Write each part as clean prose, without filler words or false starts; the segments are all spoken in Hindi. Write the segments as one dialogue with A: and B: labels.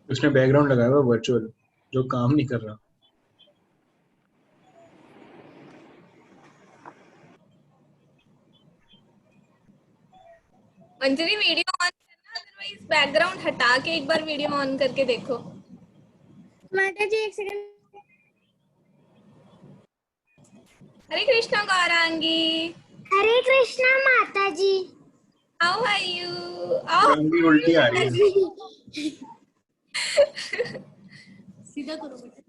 A: उसने बैकग्राउंड लगाया हुआ वर्चुअल, जो काम नहीं कर रहा।
B: अंजलि वीडियो ऑन करना, अदरवाइज बैकग्राउंड हटा के एक बार वीडियो ऑन करके देखो।
C: माता जी एक सेकंड।
B: हरे कृष्णा गौरांगी।
C: हरे कृष्णा माता जी।
B: How are you? आओ
A: गौरांगी उल्टी आ रही है।
C: सीधा करो बेटा।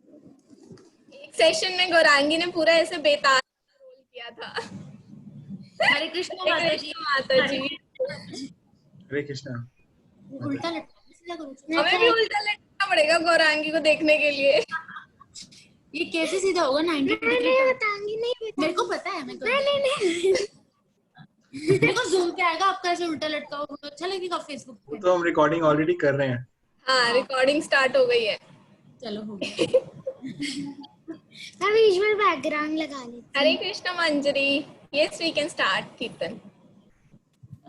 B: एक सेशन में गौरांगी ने पूरा ऐसे बेताज रोल किया था।
C: हरे कृष्णा माता जी।
B: माता जी,
A: हरे कृष्णा।
C: उल्टा लटका, सीधा करो।
B: हमें भी उल्टा लटकना पड़ेगा गौरांगी को देखने के लिए।
C: ये कैसे सीधा होगा? 90 डिग्री का बताऊंगी। नहीं मेरे को पता है। मैं नहीं मेरे को ज़ूम पे आएगा आपका ऐसे उल्टा लटका हुआ, अच्छा लगेगा फेसबुक
A: वो
C: पे।
A: तो हम रिकॉर्डिंग ऑलरेडी कर रहे हैं।
B: हाँ, रिकॉर्डिंग स्टार्ट हो गई है।
C: चलो हो गया। हम विजुअल बैकग्राउंड लगा लेते
B: हरे कृष्णा मंजरी। यस वी कैन स्टार्ट कीर्तन।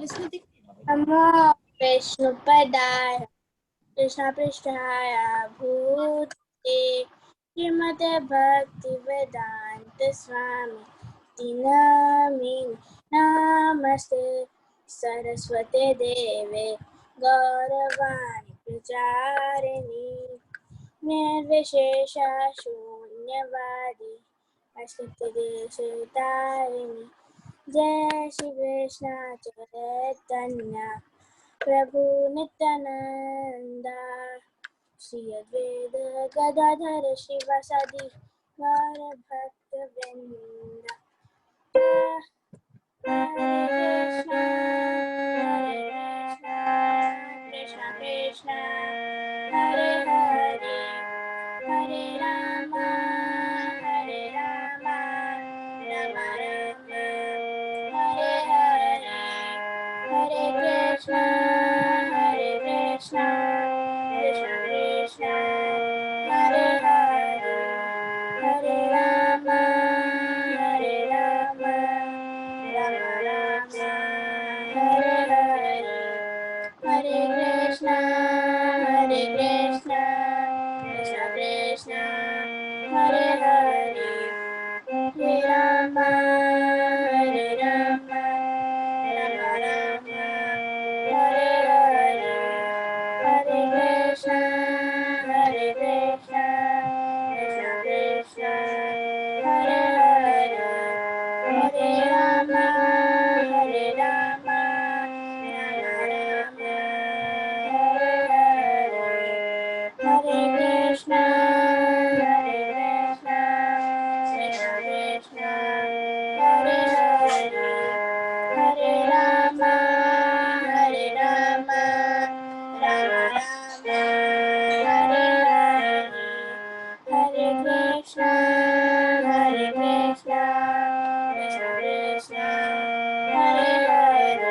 C: इसमें देख। नमो विष्णुपदाय कृष्ण पृष्ठाय भूते श्रीमते भक्ति वेदांत स्वामी नामिने नमस्ते सरस्वते देवे गौरवाणी प्रचारिणी निर्विशेष शून्यवादी अस्तित्वदेशतारिणी जय श्री कृष्ण चैतन्य प्रभु नित्यानंदा श्री अद्वैत गदाधर शिवासादि गौर भक्त वृंदा हरे Krishna Krishna Krishna Hare Hare Hare Ram Ram Ram Hare Hare Hare Krishna Krishna Krishna Hare Hare Hare Ram Ram Ram Hare Hare Hare Krishna Krishna Krishna Hare Hare Hare Ram Ram Ram Hare Hare Hare Krishna Krishna Krishna Hare Hare Hare Ram Ram Ram Hare Hare Hare Krishna Krishna Krishna Hare Hare Hare Ram Ram Ram Hare Hare Hare Krishna Krishna Krishna Hare Hare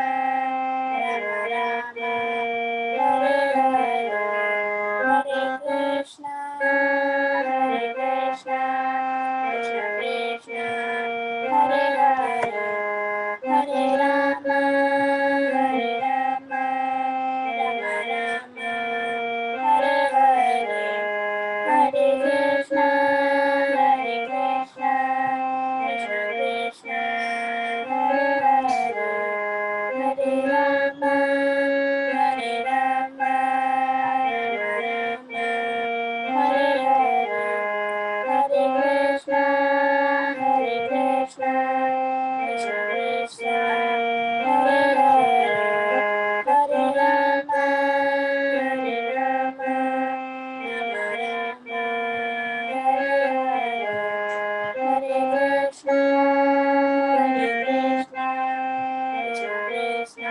C: Hare Ram Ram Ram Hare Hare Hare Krishna Krishna Krishna Hare Hare Hare Ram Ram Ram Hare Hare Hare Krishna Krishna Krishna Hare Hare Hare Ram Ram Hare Hare Hare Krishna Krishna Krishna Hare Hare Hare Ram Ram Hare Hare Hare Krishna Krishna Krishna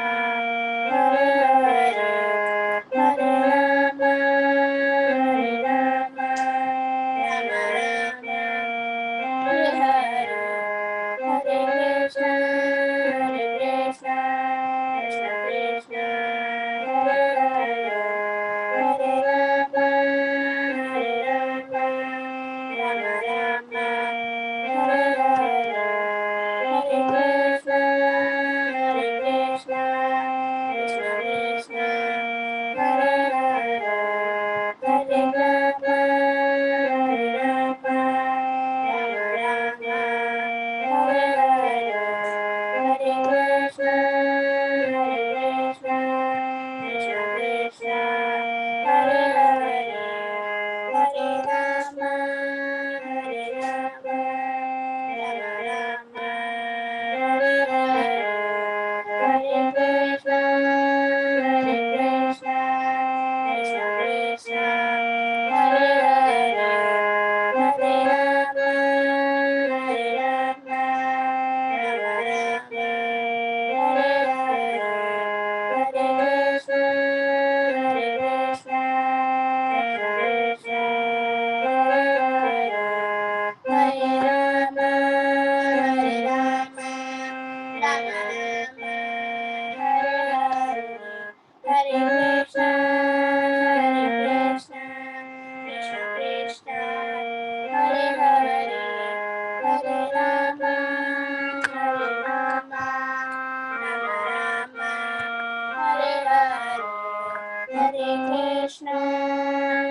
D: Krishna,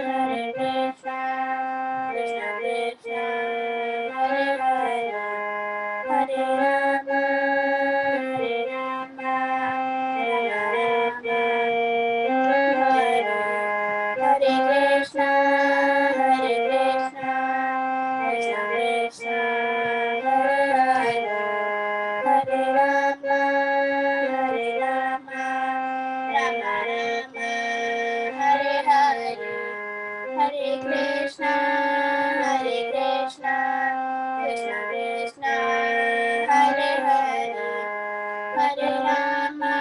D: Hare Krishna, Krishna Krishna, Hare Hare, Hare Rama, Hare Rama, Rama Rama, Hare Hare, Hare Krishna, Hare Krishna, Krishna Krishna, Hare Hare, Hare Rama, Hare Rama, Rama Rama, Hare Hare, Hare Krishna, Hare Krishna, Krishna Krishna, Hare Hare, Hare Rama,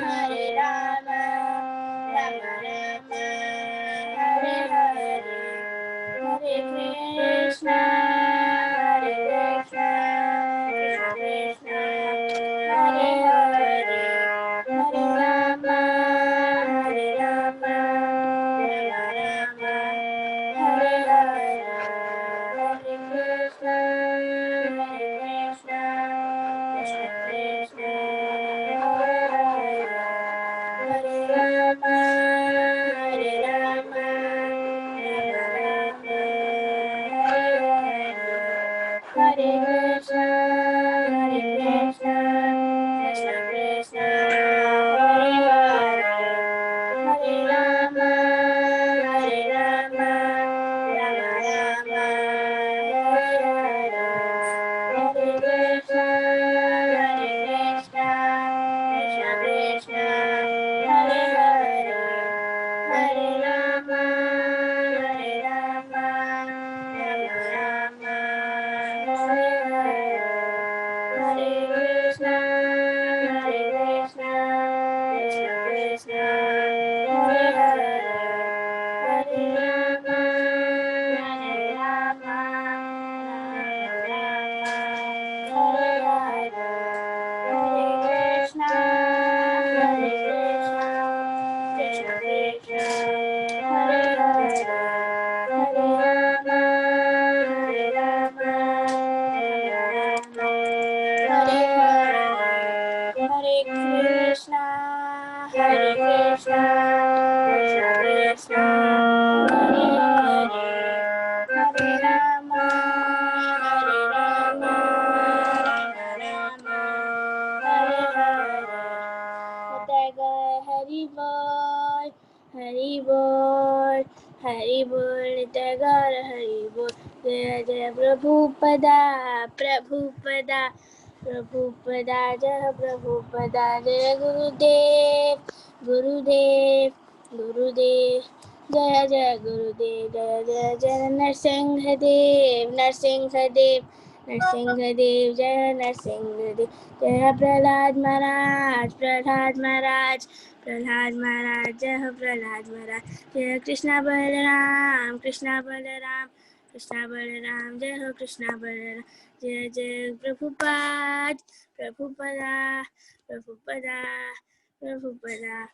D: Hare Rama, Rama Rama, Hare Hare, Hare Krishna, Hare Krishna, Krishna Krishna, Hare Hare, Hare Rama, Hare Rama, Rama Rama, Hare Hare, Hare Krishna, Hare Krishna, Krishna Krishna, Hare Hare, Hare Rama, Hare Rama, Rama Rama, Hare Hare, Hare Krishna, Hare Krishna, Krishna Krishna, Hare Hare, Hare Rama, Hare Rama, Rama Rama, Hare Hare, Hare Krishna, Hare Krishna, Krishna Krishna, Hare Hare, Hare Rama, Hare Rama, Rama Rama, Hare Hare, Hare Krishna, Hare Krishna, Krishna Krishna, Hare Hare, Hare Rama, Hare Rama, Rama Rama, Hare Hare, Hare Krishna, Hare Krishna, Krishna Krishna, Hare Hare, Hare Rama, Hare Rama, Rama Rama, Hare Hare, Hare Krishna, Hare Krishna, Krishna Krishna, Hare Hare, Hare Rama, Hare Rama, Rama Rama, Hare Hare, Hari Bol, Hari Bol, Hari Bol, Tagar Hari Bol, Jaya Jaya Prabhupada, Prabhupada, Prabhupada, Jaya Prabhupada, Jaya Gurudev, Gurudev, Gurudev, Jaya Jaya Gurudev, Jaya Jaya Jaya Narsinghdev, Narsinghdev, Narsinghdev, Jaya Narsinghdev, Jaya Prahlad Maharaj, Prahlad Maharaj, Prahlad Maharaj, Jaya Prahlad Maharaj, Jaya Krishna Balaram, Krishna Balaram, Krishna Balaram, Jaya Krishna Balaram, Jaya Jaya Prabhupada, Prabhupada, Prabhupada, Prabhupada.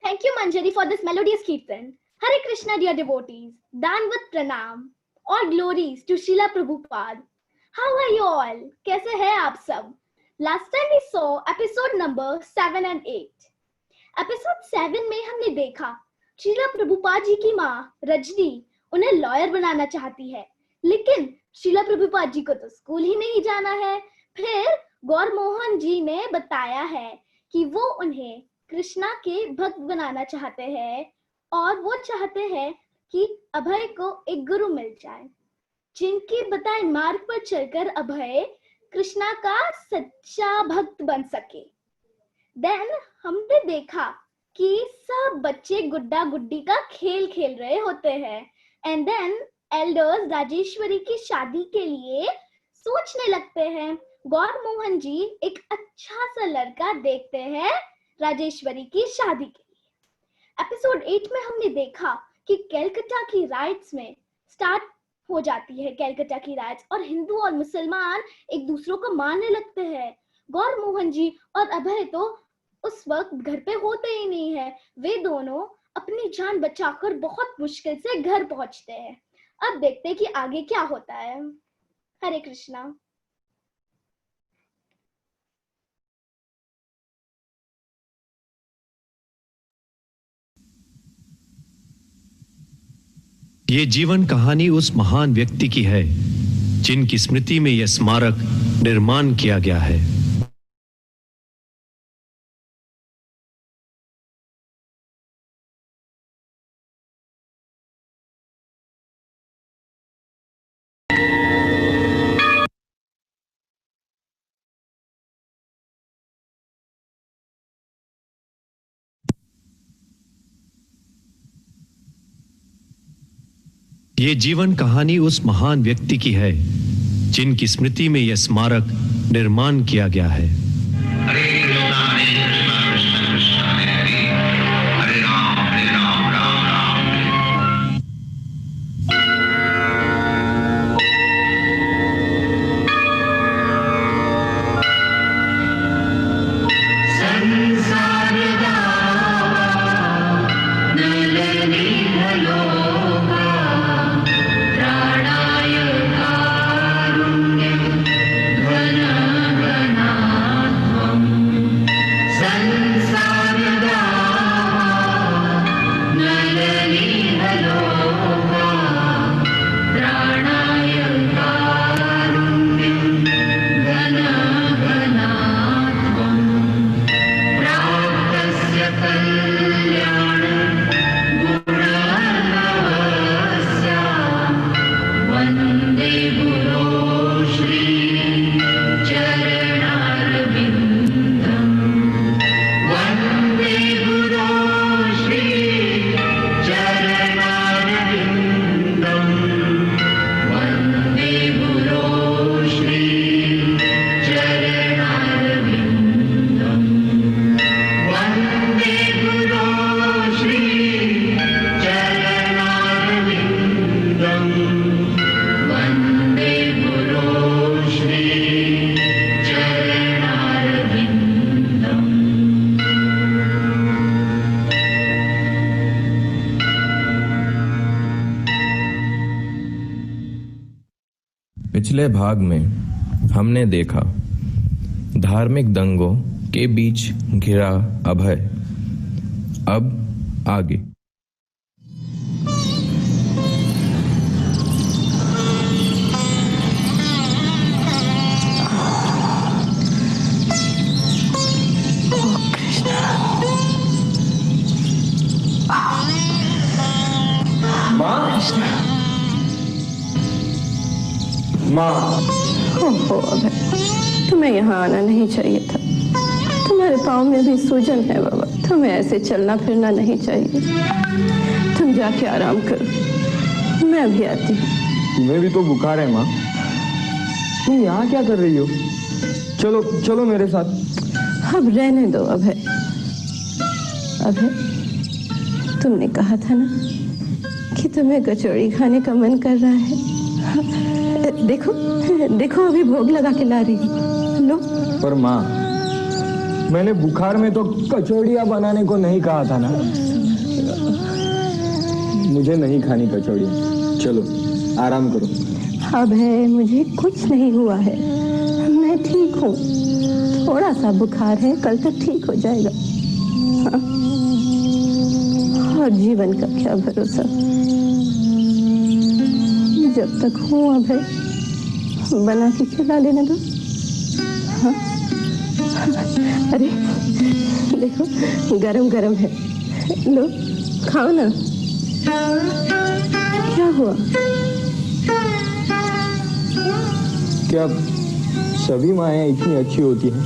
E: Thank you, Manjari, for this melodious Kirtan. Hare Krishna, dear devotees. Danvat Pranam. All glories to Srila Prabhupada. How are you all? कैसे हैं आप सब? Last time we saw episode number 7 and 8. Episode 7 में हमने देखा श्रीला प्रभुपाद जी की माँ रजनी उन्हें लॉयर बनाना चाहती है, लेकिन श्रीला प्रभुपाद जी को तो स्कूल ही नहीं जाना है। फिर गौर मोहन जी ने बताया है कि वो उन्हें कृष्णा के भक्त बनाना चाहते हैं और वो चाहते हैं कि अभय को एक गुरु मिल जाए जिनके बताए मार्ग पर चलकर अभय कृष्णा का सच्चा भक्त बन सके। देन हमने देखा कि सब बच्चे गुड्डा गुड्डी का खेल खेल रहे होते हैं एंड देन एल्डर्स राजेश्वरी की शादी के लिए सोचने लगते हैं। गौर मोहन जी एक अच्छा सा लड़का देखते हैं राजेश्वरी की शादी के लिए। एपिसोड 8 में हमने देखा कि कलकत्ता की राइट्स में स्टार्ट हो जाती है कलकत्ता की राइट्स और हिंदू और मुसलमान एक दूसरों को मारने लगते हैं। गौर मोहन जी और अभय तो उस वक्त घर पे होते ही नहीं है, वे दोनों अपनी जान बचाकर बहुत मुश्किल से घर पहुंचते हैं। अब देखते हैं कि आगे क्या होता है। हरे कृष्णा।
F: ये जीवन कहानी उस महान व्यक्ति की है जिनकी स्मृति में यह स्मारक निर्माण किया गया है। ये जीवन कहानी उस महान व्यक्ति की है जिनकी स्मृति में यह स्मारक निर्माण किया गया है।
G: हरे कृष्णा कृष्णा कृष्णा हरे हरे, हरे राम राम राम हरे। संसार नलनी भलोगा, प्राणाय कारुण्यं घन घनात्वं। संसारदा नलनी भलोगा, प्राणाय कारुण्यं घन घनात्वं। प्राप्तस्य कल्याणं गुणार्णवस्य, वन्दे गुरो श्री चरणारविन्दम्। वन्दे गुरो श्री चरणारविन्दम्। वन्दे गुरो श्री चरणारविन्दम्। वन्दे गुरो श्री चरणारविन्दम्। वन्दे गुरो श्री चरणारविन्दम्।
H: पिछले भाग में हमने देखा धार्मिक दंगों के बीच घिरा अभय। अब आगे।
I: ओहो अभय, तुम्हें यहाँ आना नहीं चाहिए था। तुम्हारे पाँव में भी सूजन है बाबा, तुम्हें ऐसे चलना फिरना नहीं चाहिए। तुम जाके आराम करो, मैं भी आती हूँ।
J: तुम्हें भी तो बुखार है माँ, तुम यहाँ क्या कर रही हो? चलो चलो मेरे साथ।
I: अब रहने दो अभय। अभय, तुमने कहा था ना कि तुम्हें कचौड़ी खाने का मन कर रहा है। देखो देखो, अभी भोग लगा के ला रही हूँ, लो।
J: पर माँ, मैंने बुखार में तो कचौड़ियाँ बनाने को नहीं कहा था ना। मुझे नहीं खानी कचौड़ियाँ, चलो आराम करो।
I: अभय, मुझे कुछ नहीं हुआ है, मैं ठीक हूँ। थोड़ा सा बुखार है, कल तक ठीक हो जाएगा। हाँ? और जीवन का क्या भरोसा, जब तक हूँ अभय बना के खिला लेने दो। हाँ? अरे देखो, गरम गरम है, लो खाओ ना। क्या हुआ?
J: क्या सभी माएँ इतनी अच्छी होती हैं?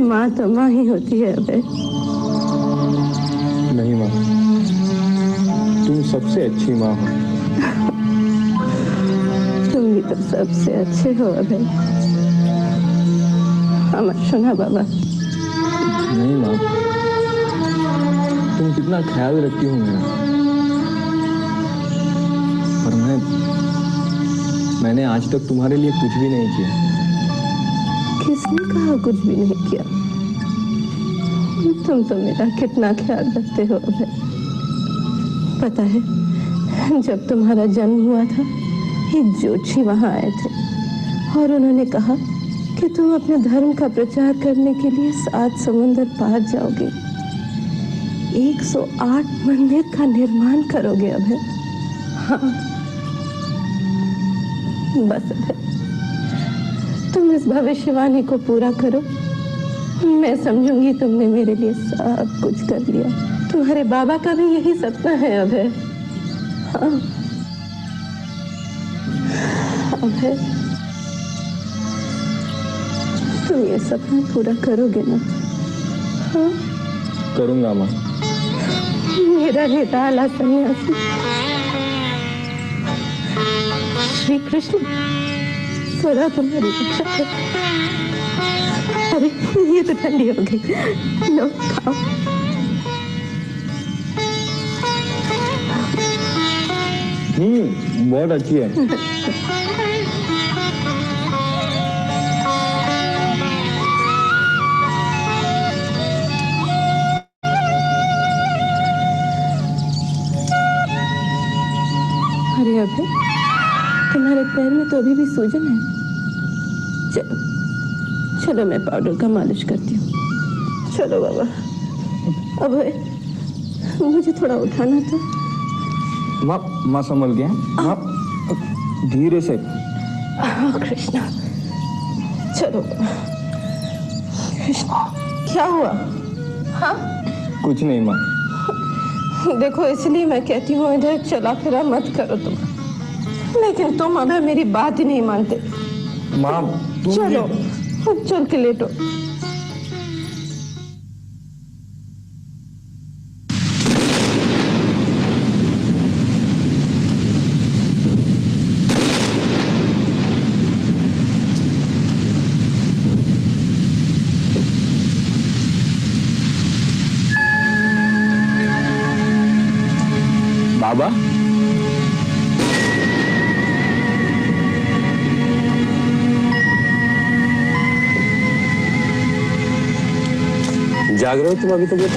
I: माँ तो माँ ही होती है अबे।
J: नहीं माँ, तुम सबसे अच्छी माँ हो।
I: तुम भी तो सबसे अच्छे हो अबे। अमर सुना बाबा।
J: नहीं माँ, तुम कितना ख्याल रखती हो मेरा, पर मैंने आज तक तुम्हारे लिए कुछ भी नहीं किया।
I: किसने कहा कुछ भी नहीं किया? तुम तो मेरा कितना ख्याल रखते हो अबे। पता है, जब तुम्हारा जन्म हुआ था, एक जोशी वहां आए थे और उन्होंने कहा कि तुम अपने धर्म का प्रचार करने के लिए 7 समुंदर पार जाओगे। 108 मंदिर का निर्माण करोगे अभय। हाँ बस अभय, तुम इस भविष्यवाणी को पूरा करो। मैं समझूंगी तुमने मेरे लिए सब कुछ कर लिया। तुम्हारे बाबा का भी यही सपना है अभय। हाँ अभय, तुम ये सपना पूरा करोगे ना? हाँ
J: करूंगा माँ।
I: मेरा निराला सन्यासी श्री कृष्ण सदा तुम्हारी रक्षा करे। अरे ये तो ठंडी हो गई। लो खाओ।
J: बहुत अच्छी है।
I: अरे अभय, तुम्हारे पैर में तो अभी भी सूजन है। चलो चलो, मैं पाउडर का मालिश करती हूँ। चलो बाबा। अभय, मुझे थोड़ा उठाना था।
J: माँ संभल गया। माँ धीरे से।
I: हाँ कृष्णा, चलो। कृष्णा क्या हुआ? हाँ
J: कुछ नहीं माँ।
I: देखो, इसलिए मैं कहती हूँ इधर चला फिरा मत करो तुम। लेकिन तुम अभय मेरी बात ही नहीं मानते।
J: माँ
I: चलो चल के लेटो।
J: बाबा,
K: जाग रहे हो तुम अभी तो बेटा?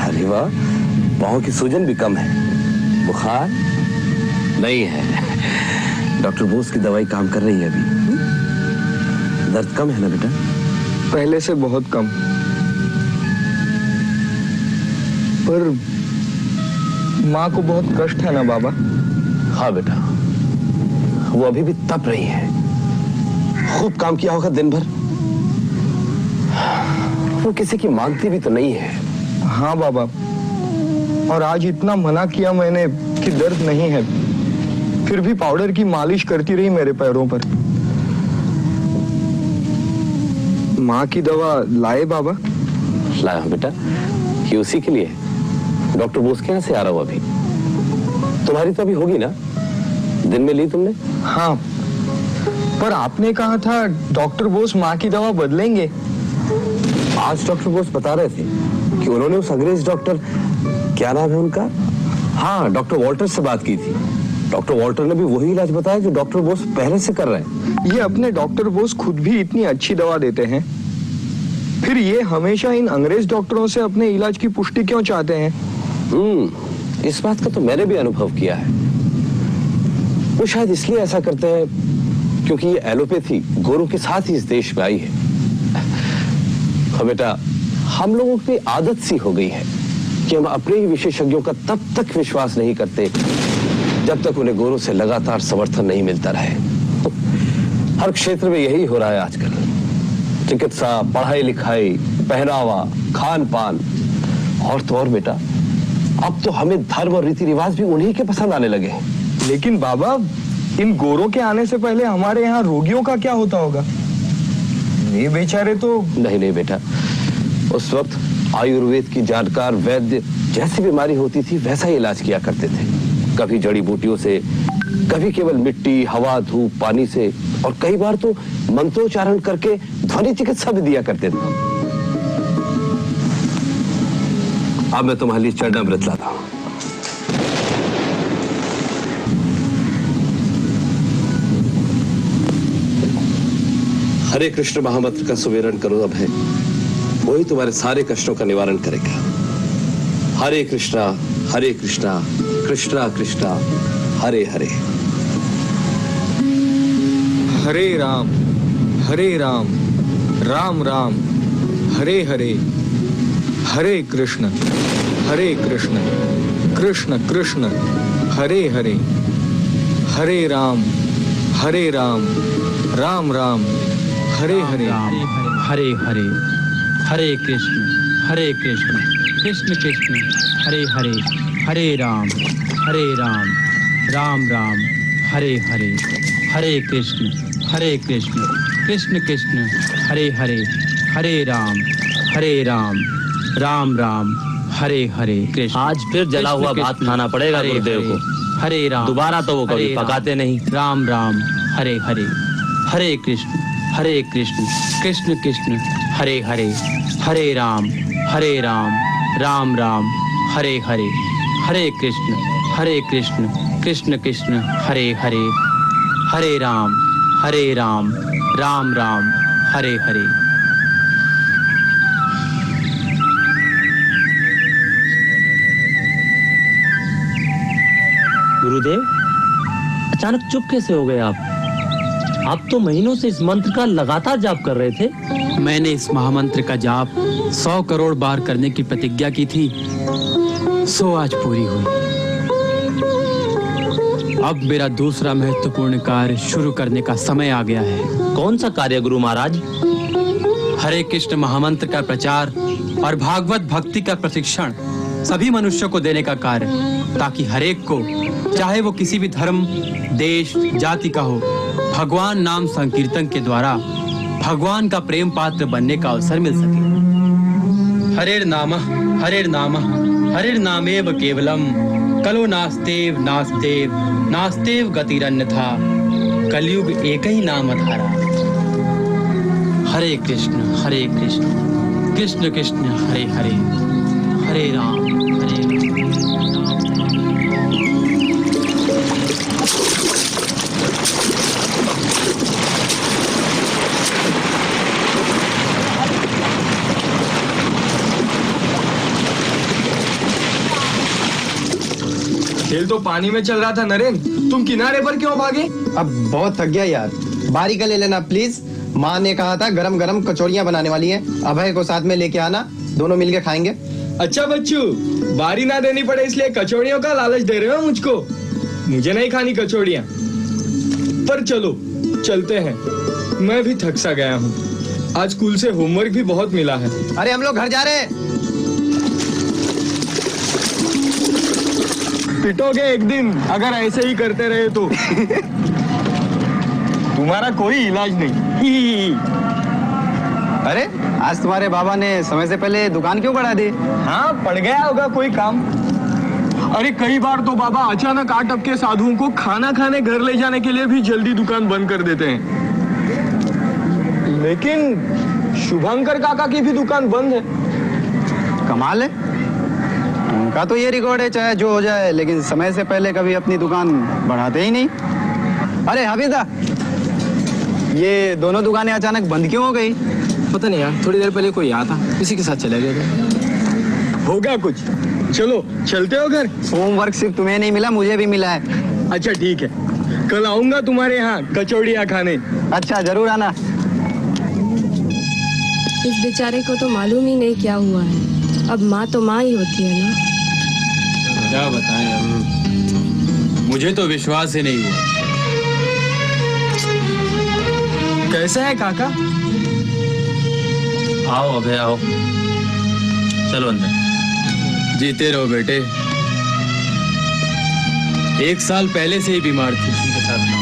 K: अरे वाह, पाँव की सूजन भी कम है, बुखार नहीं है। डॉक्टर बोस की दवाई काम कर रही है अभी। दर्द कम है ना बेटा?
J: पहले से बहुत कम, पर माँ को बहुत कष्ट है ना बाबा?
K: हाँ बेटा, वो अभी भी तप रही है। खूब काम किया होगा दिन भर। वो किसी की मानती भी तो नहीं है।
J: हाँ बाबा, और आज इतना मना किया मैंने कि दर्द नहीं है, फिर भी पाउडर की मालिश करती रही मेरे पैरों पर। माँ की दवा लाए बाबा?
K: लाया हूं बेटा, ये उसी के लिए। डॉक्टर बोस के यहाँ से आ रहा हूं अभी। तुम्हारी तो अभी होगी ना? दिन में ली तुमने?
J: हाँ, पर आपने कहा था डॉक्टर बोस माँ की दवा बदलेंगे।
K: आज डॉक्टर बोस बता रहे थे कि उन्होंने उस अंग्रेज डॉक्टर, क्या नाम है उनका? हाँ, डॉक्टर वॉल्टर से बात की थी। डॉक्टर वॉल्टर ने भी वही इलाज बताया जो डॉक्टर बोस पहले से कर रहे हैं।
J: ये अपने डॉक्टर बोस खुद भी इतनी अच्छी दवा देते हैं, फिर ये हमेशा इन अंग्रेज डॉक्टरों से अपने इलाज की पुष्टि क्यों चाहते हैं?
K: इस बात का तो मैंने भी अनुभव किया है। वो शायद इसलिए ऐसा करते हैं क्योंकि ये एलोपैथी गोरों के साथ ही इस देश में आई है। हाँ बेटा, हम लोगों की आदत सी हो गई है कि हम अपने ही विशेषज्ञों का तब तक विश्वास नहीं करते जब तक उन्हें गोरों से लगातार समर्थन नहीं मिलता रहे। हर क्षेत्र में यही हो रहा है आजकल। चिकित्सा, पढ़ाई लिखाई, पहनावा, खान पान, और तो और बेटा, अब तो हमें धर्म और रीति रिवाज भी उन्हीं के पसंद आने लगे हैं।
J: लेकिन बाबा, इन गोरों के आने से पहले हमारे यहाँ रोगियों का क्या होता होगा? ये बेचारे तो...
K: नहीं बेटा, उस वक्त आयुर्वेद की जानकार वैद्य जैसी बीमारी होती थी वैसा ही इलाज किया करते थे। कभी जड़ी बूटियों से, कभी केवल मिट्टी, हवा, धूप, पानी से, और कई बार तो मंत्रोच्चारण करके ध्वनि चिकित्सा भी दिया करते थे। अब मैं तुम्हारे लिए चरणामृत लाता हूं। हरे कृष्ण महामंत्र का सुमिरन करो अब है, वही तुम्हारे सारे कष्टों का निवारण करेगा। हरे कृष्णा कृष्णा कृष्णा हरे हरे।
J: हरे राम राम राम हरे हरे, हरे कृष्ण कृष्ण कृष्ण हरे हरे, हरे राम राम राम हरे हरे।
L: हरे हरे, हरे कृष्ण कृष्ण कृष्ण हरे हरे, हरे राम राम राम हरे हरे, हरे कृष्ण कृष्ण कृष्ण हरे हरे, हरे राम राम राम हरे हरे। कृष्ण
M: आज फिर जला हुआ भात खाना पड़ेगा गुरुदेव को।
L: हरे राम,
M: दोबारा तो वो कभी पकाते नहीं।
L: राम राम हरे हरे, हरे कृष्ण कृष्ण कृष्ण हरे हरे, हरे राम राम राम हरे हरे, हरे कृष्ण कृष्ण कृष्ण हरे हरे, हरे राम राम राम हरे हरे।
M: गुरुदेव, अचानक चुप कैसे हो गए आप तो महीनों से इस मंत्र का लगातार जाप कर रहे थे।
L: मैंने इस महामंत्र का जाप 100 करोड़ बार करने की प्रतिज्ञा की थी, सो आज पूरी हुई। अब मेरा दूसरा महत्वपूर्ण कार्य शुरू करने का समय आ गया है।
M: कौन सा कार्य गुरु महाराज?
L: हरे कृष्ण महामंत्र का प्रचार और भागवत भक्ति का प्रशिक्षण सभी मनुष्यों को देने का कार्य, ताकि हरेक को, चाहे वो किसी भी धर्म, देश, जाति का हो, भगवान नाम संकीर्तन के द्वारा भगवान का प्रेम पात्र बनने का अवसर मिल सके। हरेर नामेव केवलम, कलो नास्तेव गतिरन्यथा, कलयुग एक ही नाम आधारा। हरे कृष्ण कृष्ण कृष्ण हरे हरे, हरे राम
J: खेल तो पानी में चल रहा था नरेंद्र, तुम किनारे पर क्यों भागे?
N: अब बहुत थक गया यार, बारी का ले लेना प्लीज। माँ ने कहा था गरम गरम कचौड़ियाँ बनाने वाली हैं, अभय को साथ में लेके आना, दोनों मिलके खाएंगे।
J: अच्छा बच्चू, बारी ना देनी पड़े इसलिए कचौड़ियों का लालच दे रहे हो मुझको? मुझे नहीं खानी कचौड़ियाँ, पर चलो चलते हैं, मैं भी थक सा गया हूँ। आज स्कूल से होमवर्क भी बहुत मिला है।
N: अरे हम लोग घर जा रहे हैं।
J: पिटोगे एक दिन अगर ऐसे ही करते रहे तो। तुम्हारा कोई इलाज नहीं।
N: अरे आज तुम्हारे बाबा ने समय से पहले दुकान क्यों बढ़ा दी?
J: हाँ, पड़ गया होगा कोई काम। अरे कई बार तो बाबा अचानक आटप के साधुओं को खाना खाने घर ले जाने के लिए भी जल्दी दुकान बंद कर देते हैं। लेकिन शुभंकर काका की भी दुकान बंद है।
N: कमाल है, उनका तो ये रिकॉर्ड है चाहे जो हो जाए, लेकिन समय से पहले कभी अपनी दुकान बढ़ाते ही नहीं। अरे हबीदा, ये दोनों दुकानें अचानक बंद क्यों हो गई?
L: पता नहीं यार, थोड़ी देर पहले कोई आया था, किसी के साथ चला गया था।
J: होगा कुछ। चलो चलते हो घर।
N: होमवर्क सिर्फ तुम्हें नहीं मिला, मुझे भी मिला है।
J: अच्छा ठीक है, कल आऊंगा तुम्हारे यहाँ कचौड़ियाँ खाने।
N: अच्छा जरूर आना।
O: इस बेचारे को तो मालूम ही नहीं क्या हुआ है। अब माँ तो माँ ही होती है ना।
L: क्या बताएं अब, मुझे तो विश्वास ही नहीं हुआ।
J: कैसा है काका?
M: आओ अभय आओ, चलो अंदर।
L: जीते रहो बेटे, 1 साल पहले से ही बीमार थी। उनके साथ ना हो।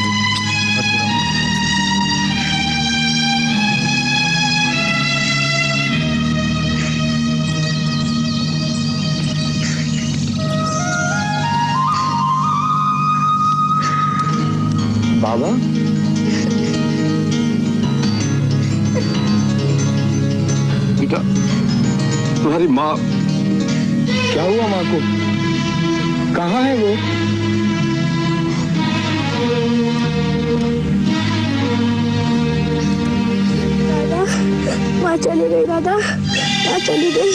J: बाबा, बेटा तुम्हारी माँ, क्या हुआ माँ को? कहाँ है वो?
D: दादा, माँ चली गई। दादा, माँ चली गई।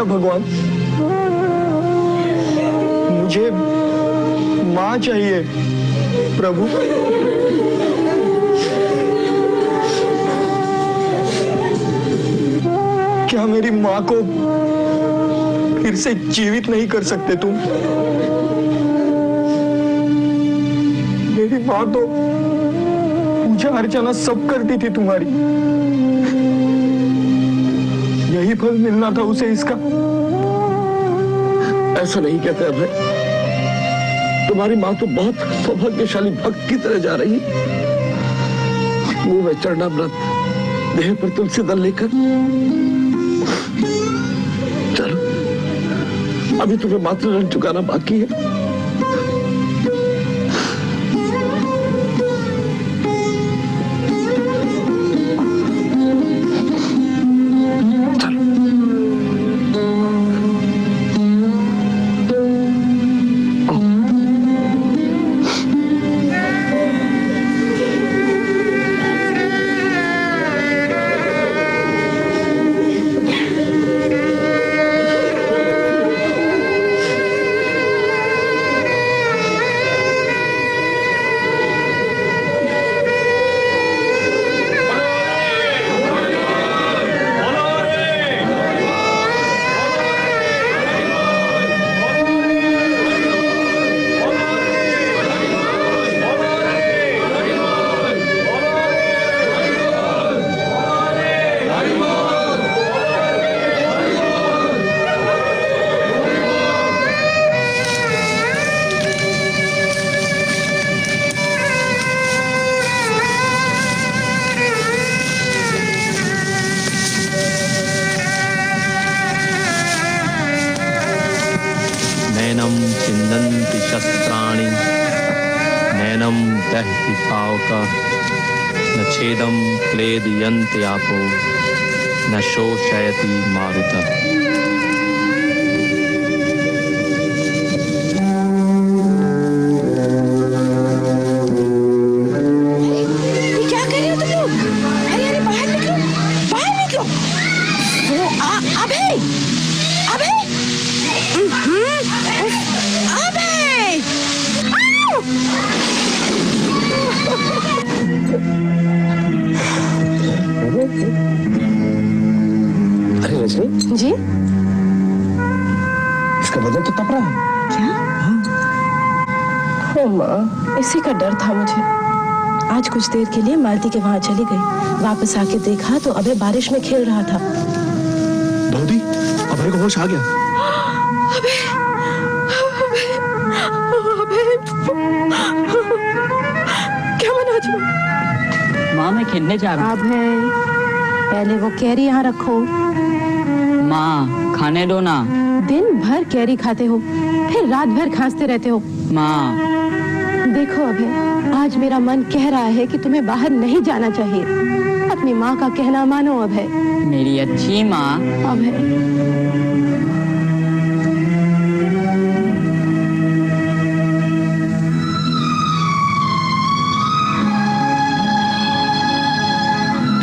J: भगवान, मुझे माँ चाहिए प्रभु। क्या मेरी माँ को फिर से जीवित नहीं कर सकते तुम? मेरी माँ तो पूजा अर्चना सब करती थी तुम्हारी, यही फल मिलना था उसे इसका।
K: ऐसा नहीं कहते अभय, तुम्हारी माँ तो बहुत सौभाग्यशाली भक्त की तरह जा रही, मुंह में चरणामृत, देह पर तुलसी दल लेकर। चलो, अभी तुम्हें मातृ ऋण चुकाना बाकी है।
H: न छेदम क्लेदयन्ति आपो न शोषयति मारुतः।
D: क्या कर रहे हो तुम लोग? अरे अरे बाहर निकलो, बाहर निकलो। वो अभय, अभय, अभय,
K: अरे रजनी
D: जी,
K: इसका बदन तो तप रहा है।
D: क्या? ओ माँ, इसी का डर था मुझे। आज कुछ देर के लिए मालती के वहां चली गई, वापस आके देखा तो अभय बारिश में खेल रहा था।
J: दादी, अभय को होश आ गया।
D: अभय, अभय, अभय, क्या मना जो?
P: माँ मैं खेलने जा रहा हूँ।
D: अभय, पहले वो कैरी यहाँ रखो।
P: माँ खाने दो ना।
D: दिन भर कैरी खाते हो, फिर रात भर खांसते रहते हो।
P: माँ
D: देखो अभय, आज मेरा मन कह रहा है कि तुम्हें बाहर नहीं जाना चाहिए। अपनी माँ का कहना मानो अभय।
P: मेरी अच्छी माँ।
D: अभय,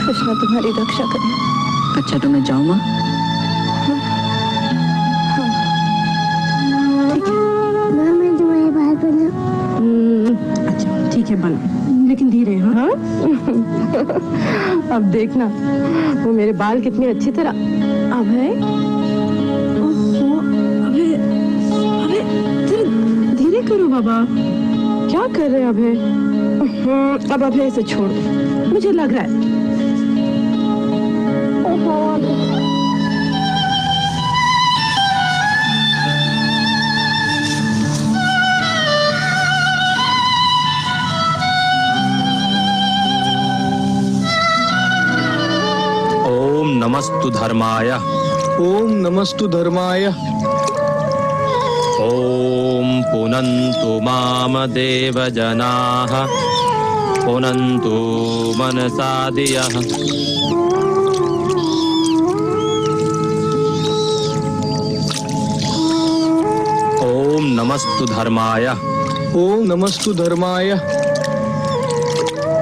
D: कृष्णा तुम्हारी रक्षा करे।
P: अच्छा तो मैं जाऊँ माँ?
D: अच्छा ठीक है, बना, लेकिन धीरे। हाँ अब देखना वो मेरे बाल कितनी अच्छी तरह। अभय, अभय, अभय, धीरे करो बाबा। क्या कर रहे हैं अभय? अब अभय इसे छोड़ दो, मुझे लग रहा है।
H: नमस्तु धर्माय।
J: ओम नमस्तु धर्माय।
H: ओम पुनन्तु माम देवजनाः पुनन्तु मनसा धियः। ओम नमस्तु धर्माय।
J: ओम नमस्तु धर्माय।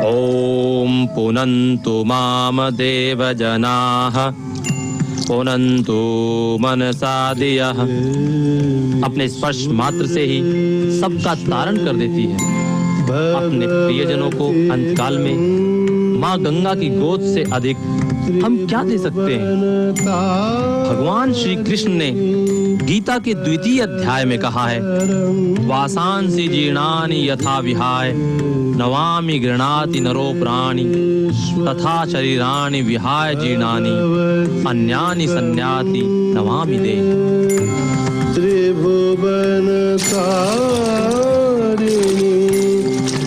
H: ओम पुनन्तु माम देवजनाः पुनन्तु मनसा दियः।
L: अपने स्पर्श मात्र से ही सबका तारण कर देती है। अपने प्रियजनों को अंतकाल में माँ गंगा की गोद से अधिक हम क्या दे सकते हैं। भगवान श्री कृष्ण ने गीता के 2वें अध्याय में कहा है, वासांसि जीर्णानि यथा विहाय नवामि गृह्णाति नरो प्राणि तथा शरीराणि विहाय जीर्णानि अन्यानि संन्याति नवामि देहि।
G: त्रिभुवन तारिणी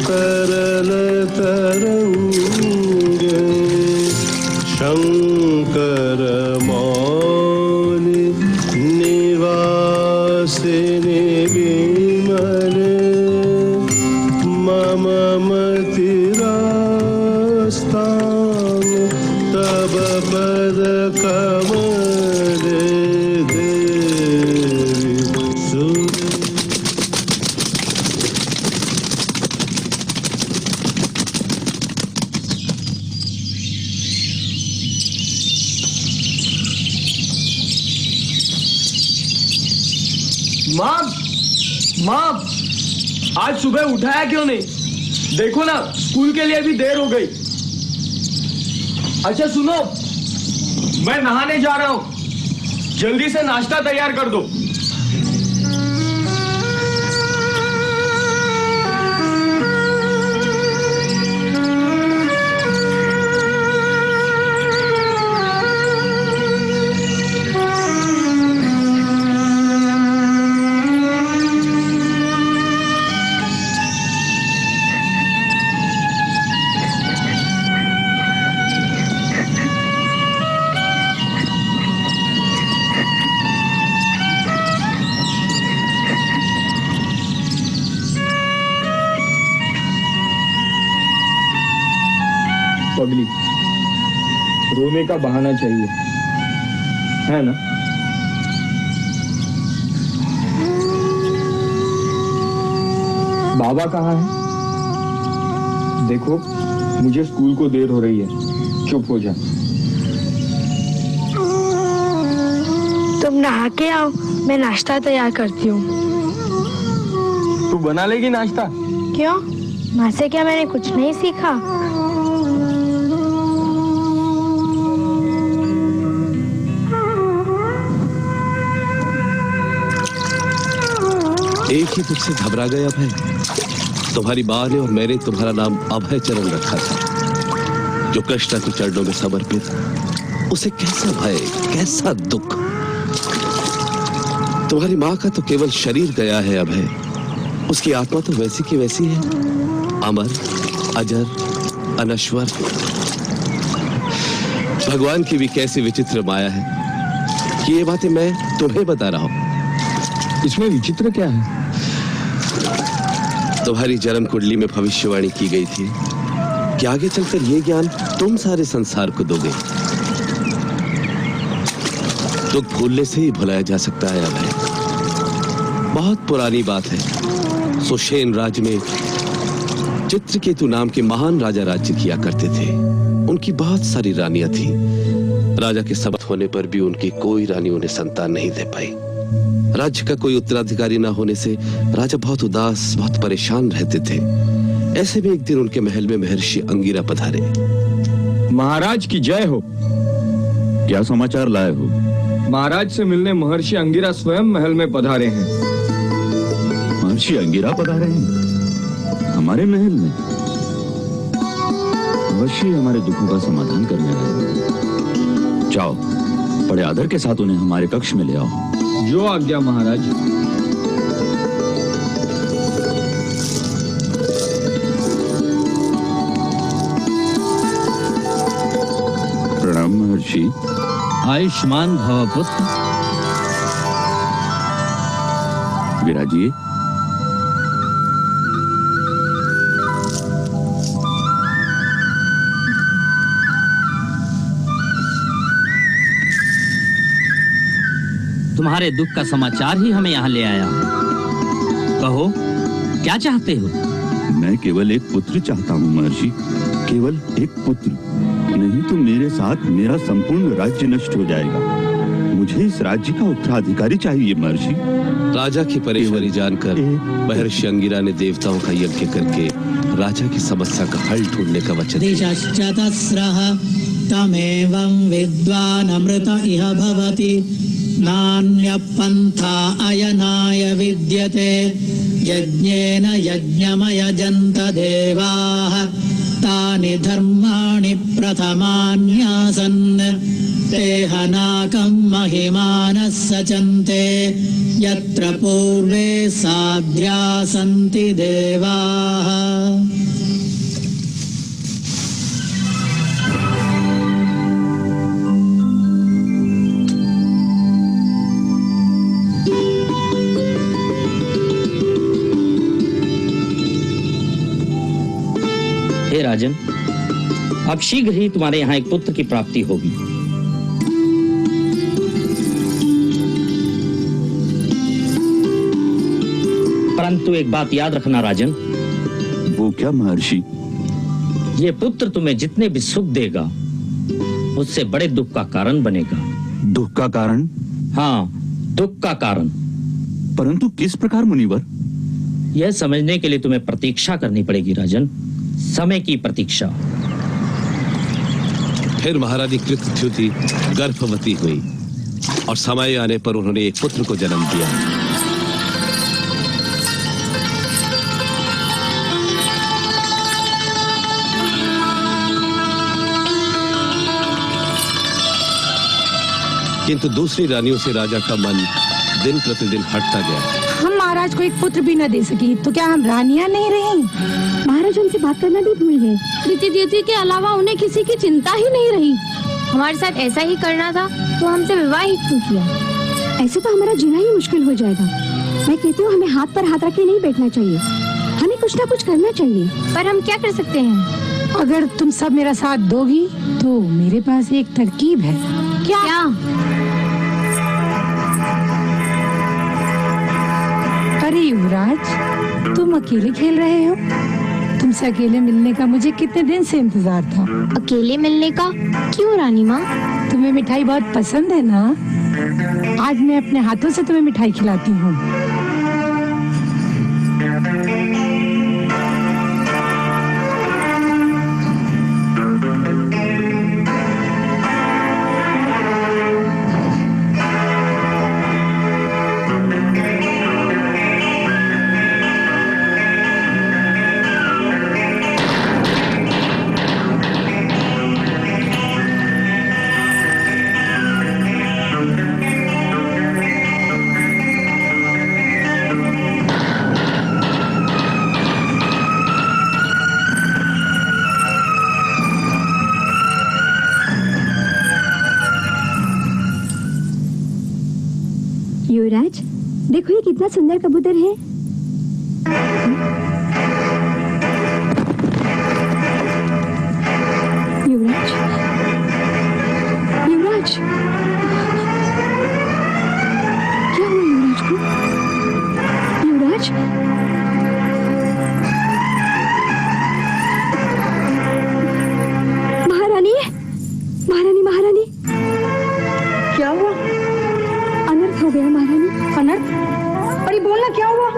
G: तरल तरंग शंकर मौली निवासिनी विमल मम मतिरास्तां तब पद कमल देवी
J: माँ, माँ, आज सुबह उठाया क्यों नहीं? देखो ना, स्कूल के लिए भी देर हो गई। अच्छा सुनो, मैं नहाने जा रहा हूँ, जल्दी से नाश्ता तैयार कर दो। पगली, रोने का बहाना चाहिए, है ना? बाबा कहाँ है? देखो, मुझे स्कूल को देर हो रही है, चुप हो जा।
O: तुम नहा के आओ, मैं नाश्ता तैयार करती हूँ।
J: तू बना लेगी नाश्ता?
O: क्यों? माँ से क्या मैंने कुछ नहीं सीखा?
K: एक ही तुझसे घबरा गए अभय। तुम्हारी माँ ने और मैंने तुम्हारा नाम अभय चरण रखा था, जो कृष्णा के चरणों में समर्पित। उसे कैसा भय, कैसा दुख। तुम्हारी माँ का तो केवल शरीर गया है अभय, उसकी आत्मा तो वैसी की वैसी है, अमर, अजर, अनश्वर। भगवान की भी कैसी विचित्र माया है कि ये बातें मैं तुम्हें बता रहा हूं।
J: इसमें विचित्र क्या है?
K: तुम्हारी जन्म कुंडली में भविष्यवाणी की गई थी कि आगे चलकर ये ज्ञान तुम सारे संसार को दोगे। दुख भूलने से ही भुलाया जा सकता है अभय। बहुत पुरानी बात है, सुषेण राज्य में चित्रकेतु नाम के महान राजा राज्य किया करते थे। उनकी बहुत सारी रानियां थी। राजा के शपथ होने पर भी उनकी कोई रानी उन्हें संतान नहीं दे पाई। राज्य का कोई उत्तराधिकारी न होने से राजा बहुत उदास, बहुत परेशान रहते थे। ऐसे में एक दिन उनके महल में महर्षि अंगिरा पधारे।
J: महाराज की जय हो।
Q: क्या समाचार लाए हो?
J: महाराज से मिलने महर्षि अंगिरा स्वयं महल में पधारे हैं।
Q: महर्षि अंगिरा पधारे हैं हमारे महल में? अवश्य हमारे दुखों का समाधान करने आए। जाओ, बड़े आदर के साथ उन्हें हमारे कक्ष में ले आओ।
J: जो आज्ञा महाराज।
Q: प्रणाम महर्षि।
P: आयुष्मान भव पुत्र।
Q: विराजिए।
P: तुम्हारे दुख का समाचार ही हमें यहाँ ले आया। कहो, क्या चाहते हो?
Q: मैं केवल एक पुत्र चाहता हूँ महर्षि, केवल एक पुत्र। नहीं तो मेरे साथ मेरा संपूर्ण राज्य नष्ट हो जाएगा। मुझे इस राज्य का उत्तराधिकारी चाहिए महर्षि।
K: राजा की परेशानी जानकर महर्षि अंगिरा ने देवताओं का यज्ञ करके राजा की समस्या का हल ढूंढने का वचन दिया।
R: तमेवं विद्वान् अमृत इह भवति नान्य पंथा अयनाय विद्यते यज्ञेन यज्ञमयजन्त देवाः तानि धर्माणि प्रथमान्यासन् ते हनाकं महिमानः सचन्ते यत्र पूर्वे साध्या सन्ति देवाः।
P: हे राजन, अब शीघ्र ही तुम्हारे यहाँ एक पुत्र की प्राप्ति होगी। परंतु एक बात याद रखना राजन।
Q: वो क्या महर्षि?
P: ये पुत्र तुम्हें जितने भी सुख देगा उससे बड़े दुख का कारण बनेगा।
Q: दुख का कारण?
P: हाँ, दुख का कारण।
Q: परंतु किस प्रकार मुनिवर?
P: यह समझने के लिए तुम्हें प्रतीक्षा करनी पड़ेगी राजन, समय की प्रतीक्षा।
K: फिर महारानी कृतद्युति गर्भवती हुई और समय आने पर उन्होंने एक पुत्र को जन्म दिया। किंतु दूसरी रानियों से राजा का मन दिन प्रतिदिन हटता गया।
S: हम महाराज को एक पुत्र भी न दे सकी तो क्या हम रानियां नहीं रही?
E: महाराज उनसे बात करना भी भूल गए। कृतिद्युति के अलावा उन्हें किसी की चिंता ही नहीं रही।
T: हमारे साथ ऐसा ही करना था तो हमसे विवाह ही क्यों किया?
E: ऐसे तो हमारा जीना ही मुश्किल हो जाएगा। मैं कहती हूँ हमें हाथ पर हाथ रखे नहीं बैठना चाहिए, हमें कुछ ना कुछ करना चाहिए।
T: पर हम क्या कर सकते हैं?
S: अगर तुम सब मेरा साथ दोगी तो मेरे पास एक तरकीब है।
T: क्या?
S: अरे युवराज, तुम अकेले खेल रहे हो? तुमसे अकेले मिलने का मुझे कितने दिन से इंतजार था।
T: अकेले मिलने का? क्यों रानी माँ?
S: तुम्हें मिठाई बहुत पसंद है ना? आज मैं अपने हाथों से तुम्हें मिठाई खिलाती हूँ।
E: युवराज, देखो ये कितना सुंदर कबूतर है। युवराज, युवराज, क्या हुआ युवराज को? युवराज, महारानी, महारानी, महारानी,
S: क्या हुआ?
E: अनर्थ हो गया महारानी।
S: अनर्थ? अरे बोलना, क्या हुआ?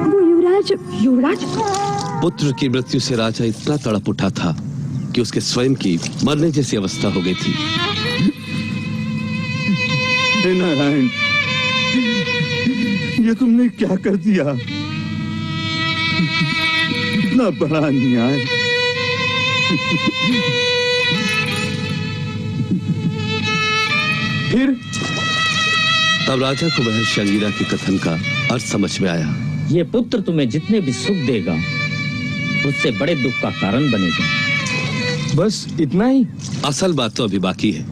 E: वो युवराज।
S: युवराज?
K: पुत्र की मृत्यु से राजा इतना तड़प उठा था कि उसके स्वयं की मरने जैसी अवस्था हो गई थी।
Q: हे नारायण, ये तुमने क्या कर दिया? इतना बड़ा अन्याय।
K: फिर तब राजा को महर्षि अंगिरा के कथन का अर्थ समझ में आया।
P: ये पुत्र तुम्हें जितने भी सुख देगा उससे बड़े दुख का कारण बनेगा।
J: बस इतना ही?
K: असल बात तो अभी बाकी है।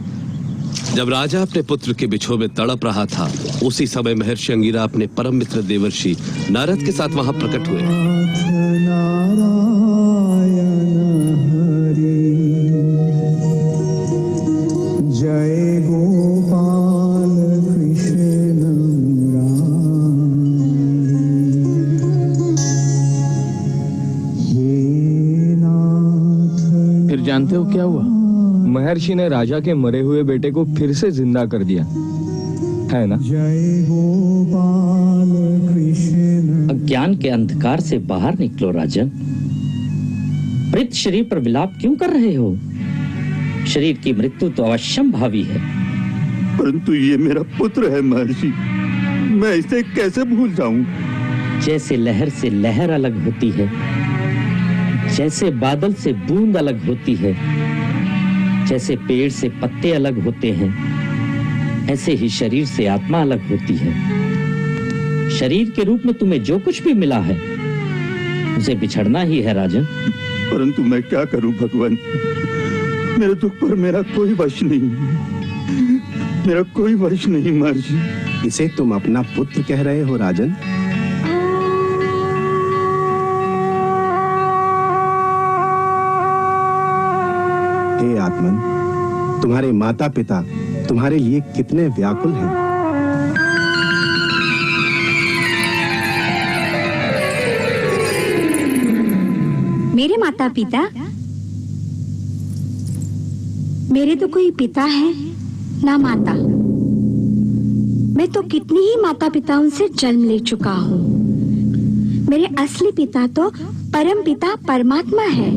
K: जब राजा अपने पुत्र के बिछोह में तड़प रहा था, उसी समय महर्षि अंगिरा अपने परम मित्र देवर्षि नारद के साथ वहां प्रकट हुए।
R: जय गोपाल कृष्ण
J: फिर जानते हो क्या हुआ? महर्षि ने राजा के मरे हुए बेटे को फिर से जिंदा कर दिया है ना?
P: अज्ञान के अंधकार से बाहर निकलो राजन। मृत शरीर पर विलाप क्यों कर रहे हो? शरीर की मृत्यु तो अवश्यम भावी है।
Q: परंतु ये मेरा पुत्र है महर्षि, मैं इसे कैसे भूल जाऊं?
P: जैसे लहर से लहर अलग होती है, जैसे बादल से बूंद अलग होती है, जैसे पेड़ से पत्ते अलग होते हैं, ऐसे ही शरीर से आत्मा अलग होती है। शरीर के रूप में तुम्हें जो कुछ भी मिला है उसे बिछड़ना ही है राजन।
Q: परंतु मैं क्या करूं भगवान, मेरे दुख पर मेरा कोई वश नहीं, मेरा कोई वश नहीं महर्षि।
N: इसे तुम अपना पुत्र कह रहे हो राजन? हे आत्मन, तुम्हारे माता पिता तुम्हारे लिए कितने व्याकुल हैं।
S: मेरे माता पिता? मेरे तो कोई पिता है ना माता। मैं तो कितनी ही माता पिताओं से जन्म ले चुका हूँ। मेरे असली पिता तो परम पिता परमात्मा है।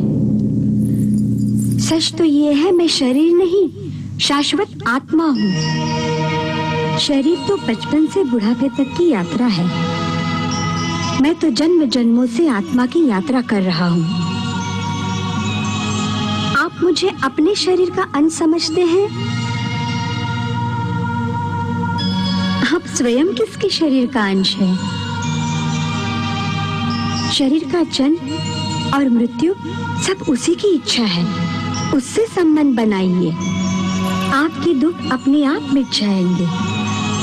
S: सच तो ये है मैं शरीर नहीं, शाश्वत आत्मा हूँ। शरीर तो बचपन से बुढ़ापे तक की यात्रा है। मैं तो जन्म जन्मों से आत्मा की यात्रा कर रहा हूँ। आप मुझे अपने शरीर का अंश समझते हैं? आप स्वयं किसके शरीर का अंश है? शरीर का जन्म और मृत्यु सब उसी की इच्छा है। उससे संबंध बनाइए, आपके दुख अपने आप मिट जाएंगे।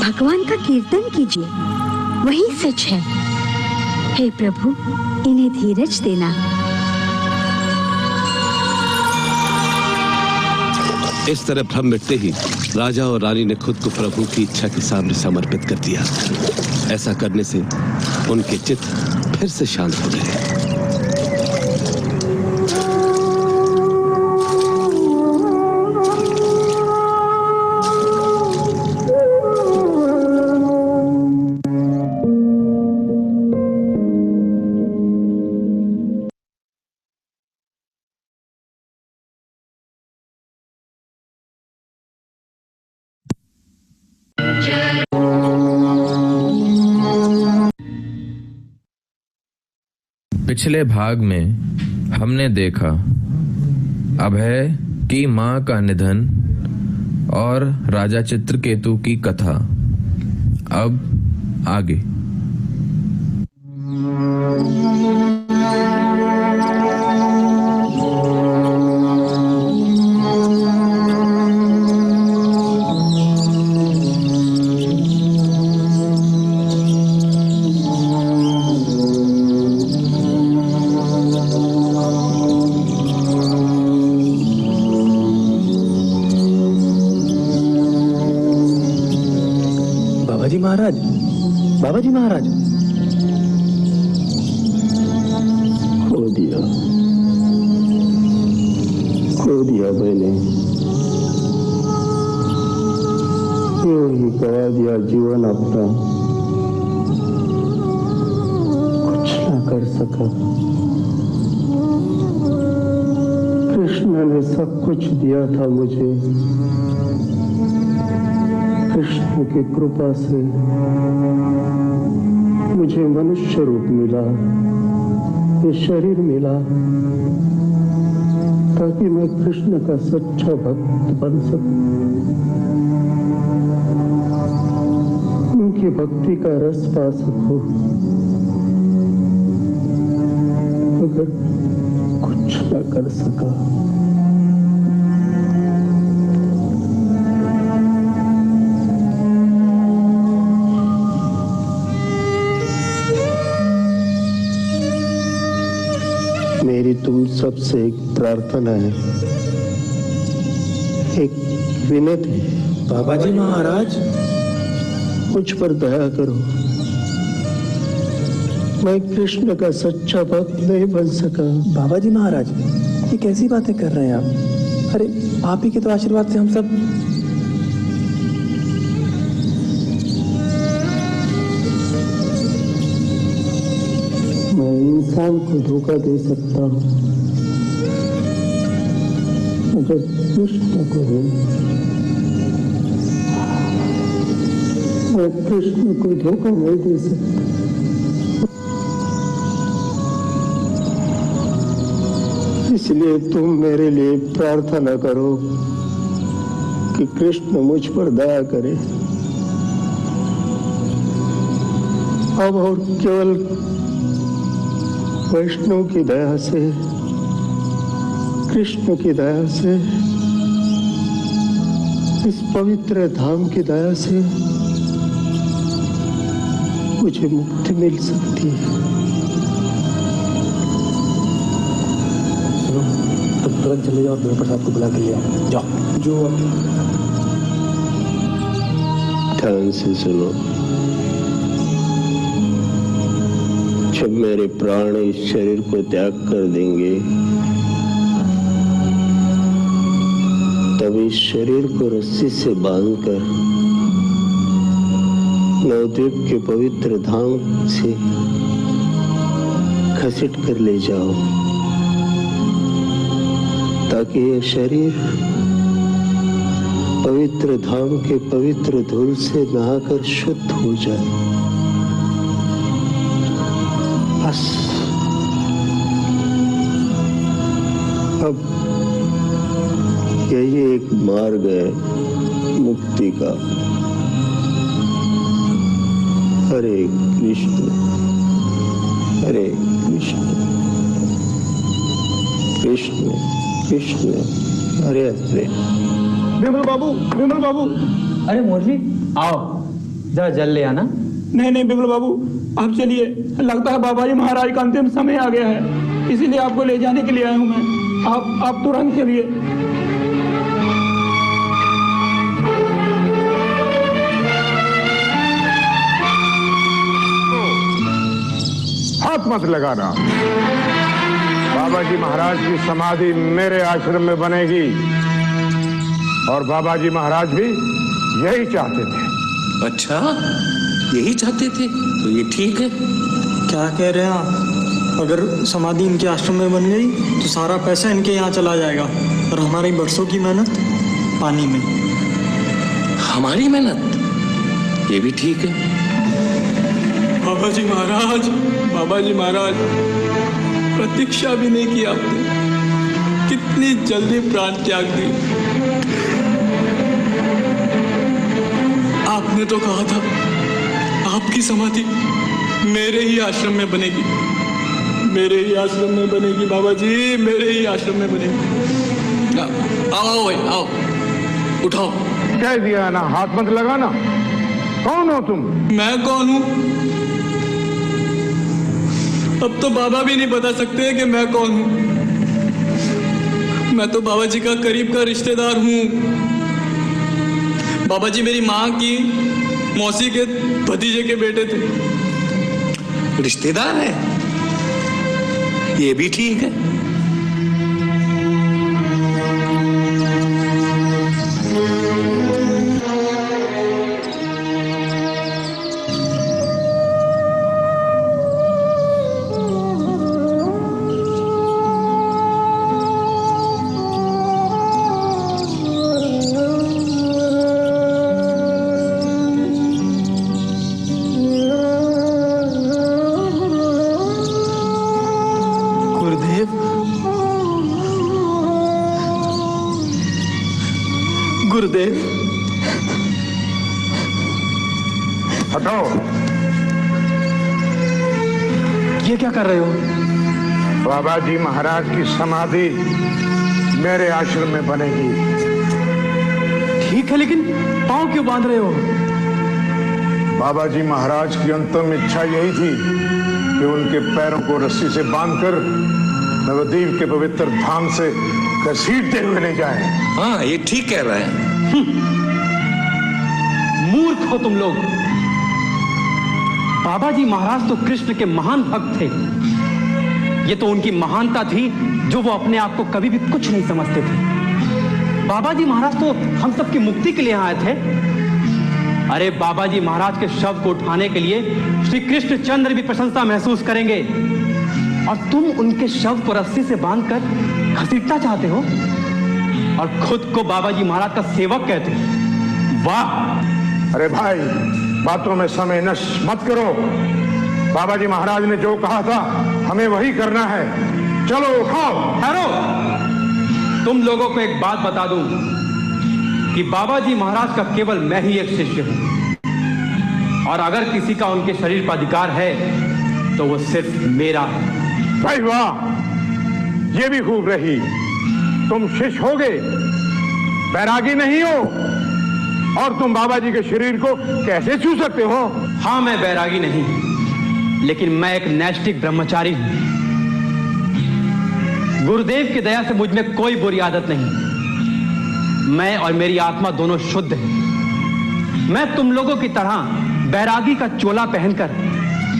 S: भगवान का कीर्तन कीजिए, वही सच है। हे प्रभु, इन्हें धीरज देना।
K: इस तरह भ्रम मिटते ही राजा और रानी ने खुद को प्रभु की इच्छा के सामने समर्पित कर दिया। ऐसा करने से उनके चित्त फिर से शांत हो गए।
U: पिछले भाग में हमने देखा अभय की मां का निधन और राजा चित्रकेतु की कथा। अब आगे।
N: बाबा जी महाराज,
G: खो दिया मैंने, यूं ही गवा दिया जीवन अपना, कुछ न कर सका। कृष्ण ने सब कुछ दिया था मुझे, कृष्ण की कृपा से मुझे मनुष्य रूप मिला, ये शरीर मिला, ताकि मैं कृष्ण का सच्चा भक्त बन सकूं, उनकी भक्ति का रस पा सकूं। मगर कुछ न कर सका। मेरी तुम सबसे एक प्रार्थना है, एक विनती है।
N: बाबा जी महाराज,
G: मुझ पर दया करो। मैं कृष्ण का सच्चा भक्त नहीं बन सका।
N: बाबा जी महाराज, ये कैसी बातें कर रहे हैं आप?
J: अरे आप ही के तो आशीर्वाद से हम सब।
G: मैं इंसान को धोखा दे सकता हूँ मगर कृष्ण को नहीं। मैं कृष्ण को धोखा नहीं दे सकता। इसलिए तुम मेरे लिए प्रार्थना करो कि कृष्ण मुझ पर दया करे। अब और केवल वैष्णव की दया से, कृष्ण की दया से, इस पवित्र धाम की दया से मुझे मुक्ति मिल सकती है।
J: तुम तुरंत चले जाओ, गुरु प्रसाद को बुला के ले आओ। जाओ। जो
G: ध्यान से सुनो। जब मेरे प्राण इस शरीर को त्याग कर देंगे तब इस शरीर को रस्सी से बांधकर नवद्वीप के पवित्र धाम से घसीट कर ले जाओ ताकि ये शरीर पवित्र धाम के पवित्र धूल से नहाकर शुद्ध हो जाए। बस अब यही एक मार्ग है मुक्ति का। हरे कृष्ण हरे कृष्ण कृष्ण कृष्ण हरे हरे।
J: विमल बाबू, विमल बाबू।
L: अरे मोरजी, आओ जरा जल ले आना।
J: नहीं नहीं विमल बाबू, आप चलिए। लगता है बाबा जी महाराज का अंतिम समय आ गया है, इसीलिए आपको ले जाने के लिए आया हूं मैं। आप तुरंत चलिए।
A: हाथ मत लगाना। बाबा जी महाराज की समाधि मेरे आश्रम में बनेगी और बाबा जी महाराज भी यही चाहते थे।
V: अच्छा, यही चाहते थे तो ये ठीक है।
W: क्या कह रहे हैं आप? अगर समाधि इनके आश्रम में बन गई तो सारा पैसा इनके यहाँ चला जाएगा और हमारी बरसों की मेहनत पानी में।
V: हमारी मेहनत? ये भी ठीक है।
J: बाबा जी महाराज, बाबा जी महाराज, प्रतीक्षा भी नहीं की आपने, कितनी जल्दी प्राण त्याग दी। आपने तो कहा था आपकी समाधि मेरे ही आश्रम में बनेगी, मेरे ही आश्रम में बनेगी बाबा जी, मेरे ही आश्रम में बनेगी। आओ भाई आओ, उठाओ।
A: कह दिया ना, हाथ मत लगाना। कौन हो तुम?
J: मैं कौन हूँ? अब तो बाबा भी नहीं बता सकते कि मैं कौन हूँ। मैं तो बाबा जी का करीब का रिश्तेदार हूँ। बाबा जी मेरी माँ की मौसी के भतीजे के बेटे थे।
V: रिश्तेदार है? ये भी ठीक है।
W: गुरुदेव,
A: हटाओ।
W: ये क्या कर रहे हो?
A: बाबा जी महाराज की समाधि मेरे आश्रम में बनेगी।
W: ठीक है, लेकिन पांव क्यों बांध रहे हो?
A: बाबा जी महाराज की अंतिम इच्छा यही थी कि उनके पैरों को रस्सी से बांधकर नवद्वीप के पवित्र धाम से घसीटते हुए ले जाएं।
V: हाँ, ये ठीक कह रहे हैं।
L: मूर्ख हो तुम लोग। बाबा जी महाराज तो कृष्ण के महान भक्त थे। ये तो उनकी महानता थी जो वो अपने आप को कभी भी कुछ नहीं समझते थे। बाबा जी महाराज तो हम सबकी मुक्ति के लिए आए थे। अरे बाबा जी महाराज के शव को उठाने के लिए श्री कृष्णचंद्र भी प्रशंसा महसूस करेंगे, और तुम उनके शव को रस्सी से बांधकर घसीटना चाहते हो और खुद को बाबा जी महाराज का सेवक कहते हो। वाह!
A: अरे भाई, बातों में समय नष्ट मत करो। बाबा जी महाराज ने जो कहा था हमें वही करना है। चलो उठाओ।
L: ठहरो, तुम लोगों को एक बात बता दूं कि बाबा जी महाराज का केवल मैं ही एक शिष्य हूं, और अगर किसी का उनके शरीर पर अधिकार है तो वो सिर्फ मेरा है।
A: भाई वाह, ये भी खूब रही। तुम शिष्य होगे, बैरागी नहीं हो, और तुम बाबा जी के शरीर को कैसे छू सकते हो?
L: हाँ, मैं बैरागी नहीं, लेकिन मैं एक नैष्ठिक ब्रह्मचारी हूं। गुरुदेव की दया से मुझ में कोई बुरी आदत नहीं। मैं और मेरी आत्मा दोनों शुद्ध हैं। मैं तुम लोगों की तरह बैरागी का चोला पहनकर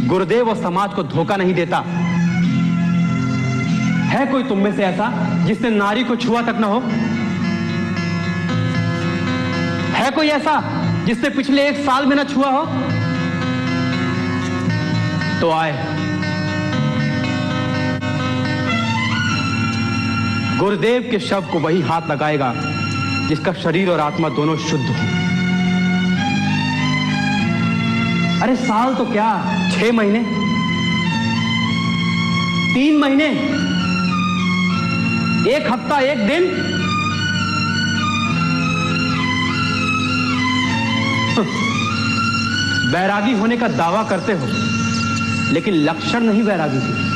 L: गुरुदेव और समाज को धोखा नहीं देता। है कोई तुम में से ऐसा जिसने नारी को छुआ तक ना हो? है कोई ऐसा जिसने पिछले 1 साल में ना छुआ हो? तो आए, गुरुदेव के शव को वही हाथ लगाएगा जिसका शरीर और आत्मा दोनों शुद्ध हो। अरे साल तो क्या, 6 महीने, 3 महीने, 1 हफ्ता, 1 दिन, बैरागी होने का दावा करते हो, लेकिन लक्षण नहीं बैरागी की।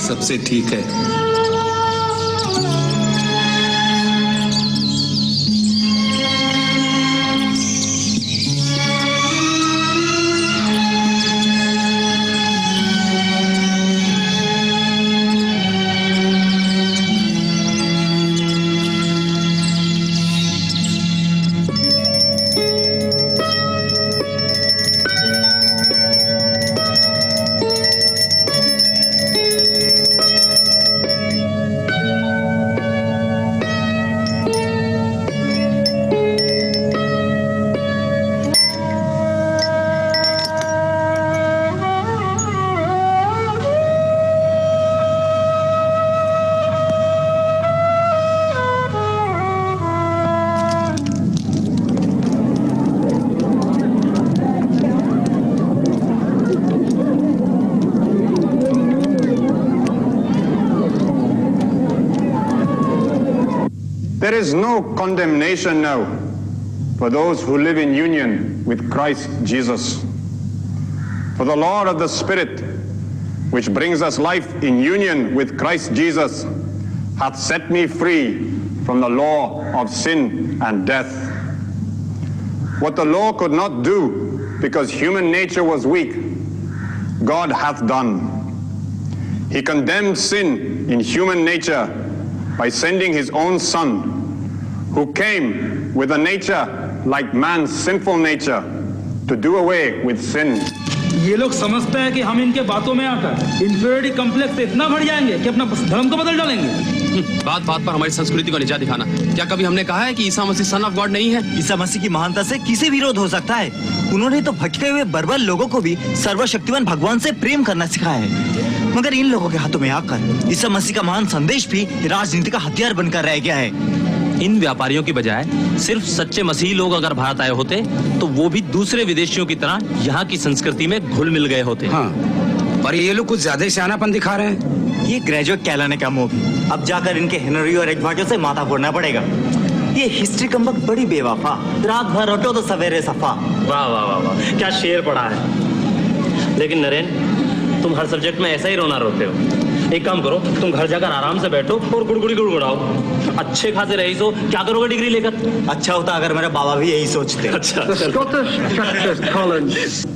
V: सबसे ठीक है।
B: There is no condemnation now for those who live in union with Christ Jesus. For the law of the Spirit, which brings us life in union with Christ Jesus, hath set me free from the law of sin and death. What the law could not do, because human nature was weak, God hath done. He condemned sin in human nature by sending his own Son, who came with a nature like man's sinful nature, to do away with sin.
C: ये लोग समझते हैं कि हम इनके बातों में आकर इंफीरियरिटी कॉम्प्लेक्स से इतना भर जाएंगे कि अपना धर्म को बदल डालेंगे।
L: बात बात पर हमारी संस्कृति को नीचा दिखाना। क्या कभी हमने कहा है कि Isa Masih son of God नहीं है?
F: ईसा मसीह की महानता से किसे विरोध हो सकता है? उन्होंने तो भटके हुए बर्बर लोगों को भी सर्वशक्तिमान भगवान से प्रेम करना सिखाया है। मगर इन लोगों के हाथों में आकर ईसा मसीह का महान संदेश भी राजनीति का हथियार बनकर रह गया है।
M: इन व्यापारियों की बजाय सिर्फ सच्चे मसीही लोग अगर भारत आए होते तो वो भी दूसरे विदेशियों की तरह यहाँ की संस्कृति में घुल मिल गए होते।
F: हाँ, पर ये लोग कुछ ज्यादा ही सियानापन दिखा रहे हैं। ये ग्रेजुएट कहलाने का मोह, अब जाकर इनके हेनरी और एडवर्टो से माथा फोड़ना पड़ेगा। ये हिस्ट्री कमबख्त बड़ी बेवफा, रात भर रटो तो सवेरे सफा।
M: वाह वाह वाह वाह, क्या शेर पड़ा है। लेकिन नरेन, तुम हर सब्जेक्ट में ऐसा ही रोना रोते हो। एक काम करो, तुम घर जाकर आराम से बैठो और गुड़गुड़ी गुड़गुड़ाओ। अच्छे खासे रईस हो, क्या करोगे डिग्री लेकर?
F: अच्छा होता अगर मेरे बाबा भी यही सोचते।
M: अच्छा।
D: The Scottish Churches College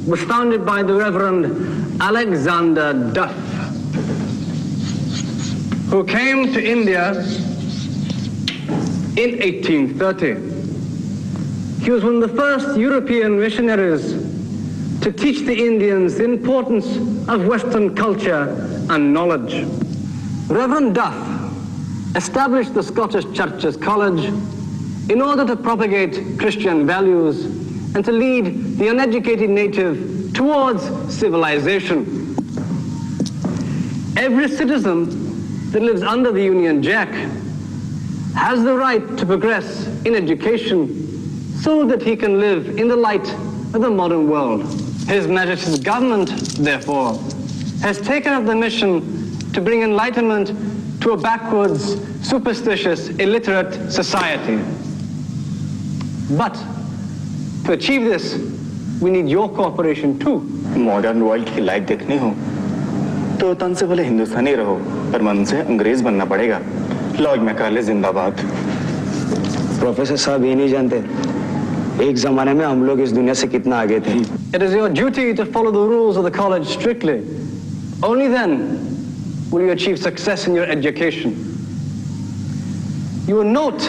D: was founded by the Reverend Alexander Duff, who came to India in 1830. He was one of the first European missionaries to teach the Indians the importance of Western culture and knowledge. Reverend Duff established the Scottish Churches College in order to propagate Christian values and to lead the uneducated native towards civilization. Every citizen that lives under the Union Jack has the right to progress in education so that he can live in the light of the modern world. His Majesty's government, therefore, has taken up the mission to bring enlightenment to a backwards, superstitious, illiterate society. But to achieve this, we need your cooperation too.
H: Modern world की लाइफ देखनी हो तो तन से भले हिंदुस्तानी रहो पर मन से अंग्रेज बनना पड़ेगा। लॉर्ड मैकाले जिंदाबाद।
N: प्रोफेसर साहब ये नहीं जानते एक जमाने में हम लोग इस दुनिया से कितना आगे थे।
D: It is your duty to follow the rules of the college strictly. Only then will you achieve success in your education. You will note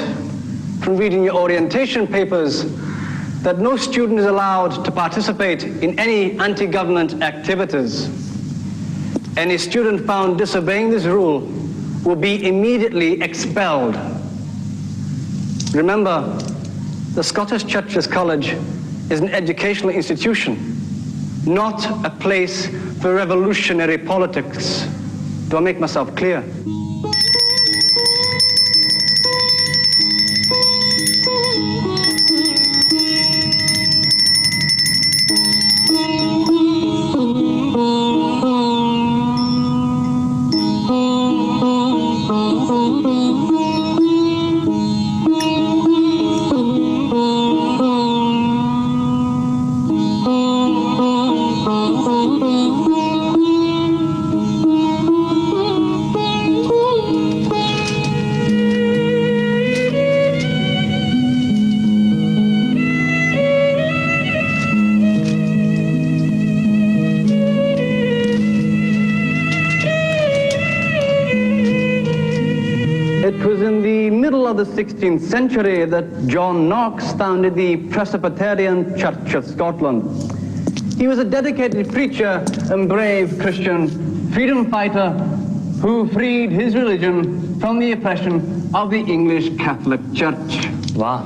D: from reading your orientation papers that no student is allowed to participate in any anti-government activities. Any student found disobeying this rule will be immediately expelled. Remember, the Scottish Churches College is an educational institution, not a place for revolutionary politics. Do I make myself clear? The 16th century that John Knox founded the Presbyterian Church of Scotland. He was a dedicated preacher and brave Christian freedom fighter who freed his religion from the oppression of the English Catholic Church.
M: वाह,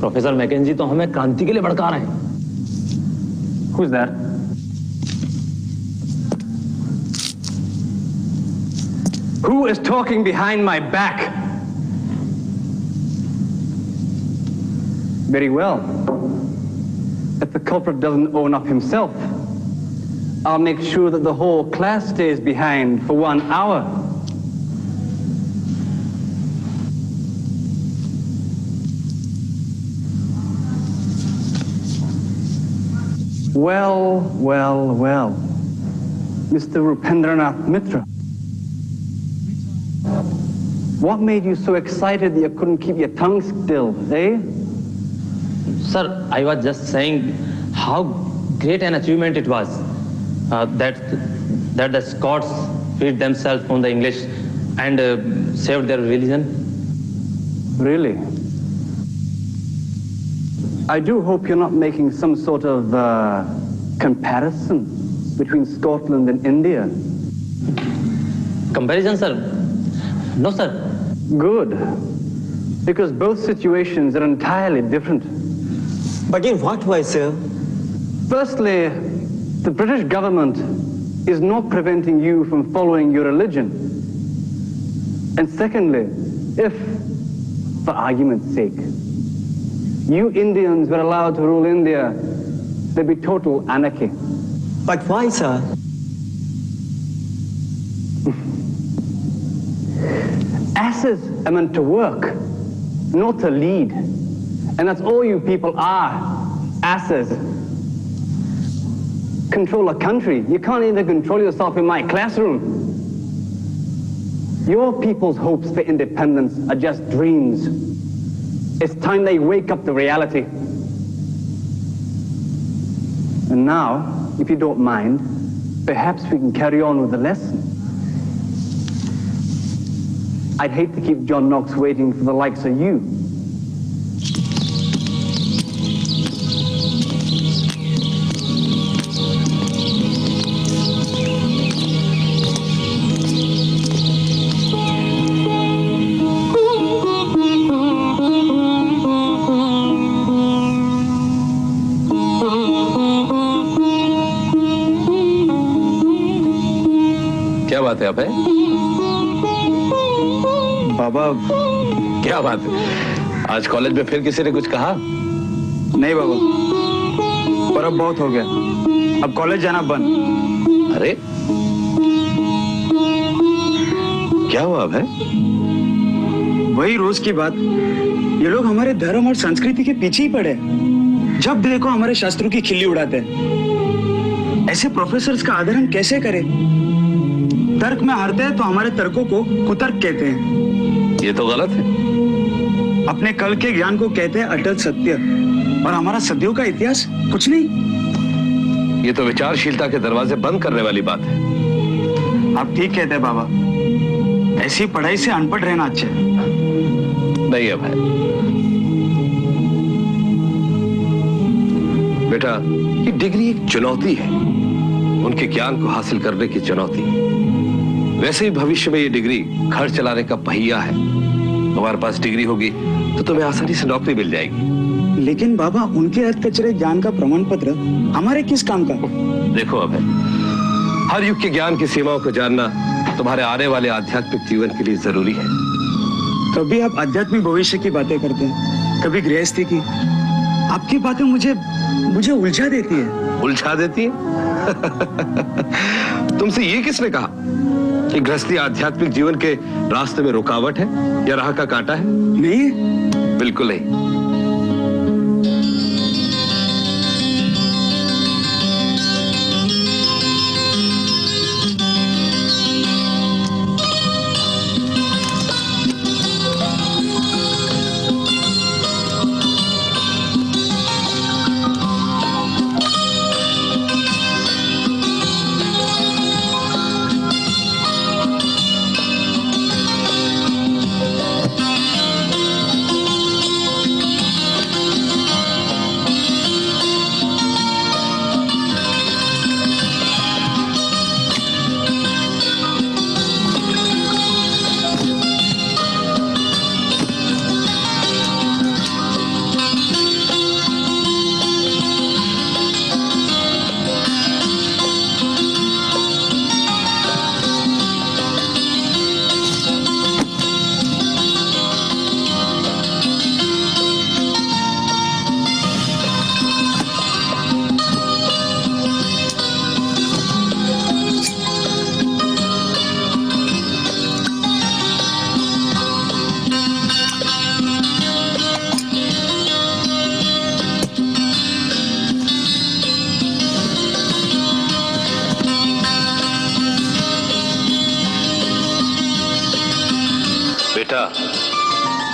M: प्रोफेसर मैकेंजी तो हमें क्रांति के लिए भड़का रहे हैं।
D: Who's that? Who is talking behind my back? Very well. If the culprit doesn't own up himself, I'll make sure that the whole class stays behind for 1 hour. Well, well, well. Mr. Rupendranath Mitra. What made you so excited that you couldn't keep your tongue still, eh?
M: Sir, I was just saying how great an achievement it was that the Scots freed themselves from the English and saved their religion.
D: Really? I do hope you're not making some sort of comparison between Scotland and India.
M: Comparison, sir? No, sir.
D: Good. Because both situations are entirely different.
N: But in what way, sir?
D: Firstly, the British government is not preventing you from following your religion. And secondly, if, for argument's sake, you Indians were allowed to rule India, there'd be total anarchy.
N: But why, sir?
D: Asses are meant to work, not to lead. And that's all you people are, asses. control a country. You can't even control yourself in my classroom. Your people's hopes for independence are just dreams. It's time they wake up to reality. And now, if you don't mind, perhaps we can carry on with the lesson. I'd hate to keep John Knox waiting for the likes of you.
K: क्या बात है अभय?
N: बाबा
K: क्या बात है? आज कॉलेज में फिर किसी ने कुछ कहा?
N: नहीं बाबा, पर अब बहुत हो गया, अब कॉलेज जाना बंद।
K: अरे क्या हुआ अभय?
N: वही रोज की बात, ये लोग हमारे धर्म और संस्कृति के पीछे ही पड़े। जब देखो हमारे शास्त्रों की खिल्ली उड़ाते हैं। ऐसे प्रोफेसर्स का आदर हम कैसे करें? तर्क में हारते हैं तो हमारे तर्कों को कुतर्क कहते हैं।
K: ये तो गलत है।
N: अपने कल के ज्ञान को कहते हैं अटल सत्य, और हमारा सदियों का इतिहास कुछ नहीं।
K: ये तो विचारशीलता के दरवाजे बंद करने वाली बात है।
N: आप ठीक कहते हैं बाबा, ऐसी पढ़ाई से अनपढ़ रहना अच्छा है।
K: नहीं है भाई बेटा, ये डिग्री एक चुनौती है, उनके ज्ञान को हासिल करने की चुनौती। वैसे ही भविष्य में ये डिग्री घर चलाने का पहिया है। तुम्हारे पास डिग्री होगी तो तुम्हें आसानी से नौकरी मिल जाएगी।
N: लेकिन बाबा, उनके हथकचरे ज्ञान का प्रमाण पत्र हमारे किस काम का?
K: देखो अभय, हर युग के ज्ञान की सीमाओं को जानना तुम्हारे आने वाले आध्यात्मिक जीवन के लिए जरूरी है।
N: कभी आप आध्यात्मिक भविष्य की बातें करते हैं, कभी गृहस्थी की। आपकी बातें मुझे उलझा देती है।
K: उलझा देती है? तुमसे ये किसने कहा कि गृहस्थी आध्यात्मिक जीवन के रास्ते में रुकावट है या राह का कांटा है?
N: नहीं,
K: बिल्कुल नहीं।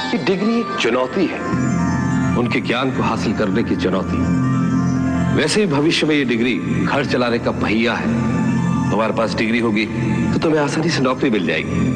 K: ये डिग्री एक चुनौती है, उनके ज्ञान को हासिल करने की चुनौती। वैसे ही भविष्य में ये डिग्री घर चलाने का पहिया है। तुम्हारे पास डिग्री होगी तो तुम्हें आसानी से नौकरी मिल जाएगी।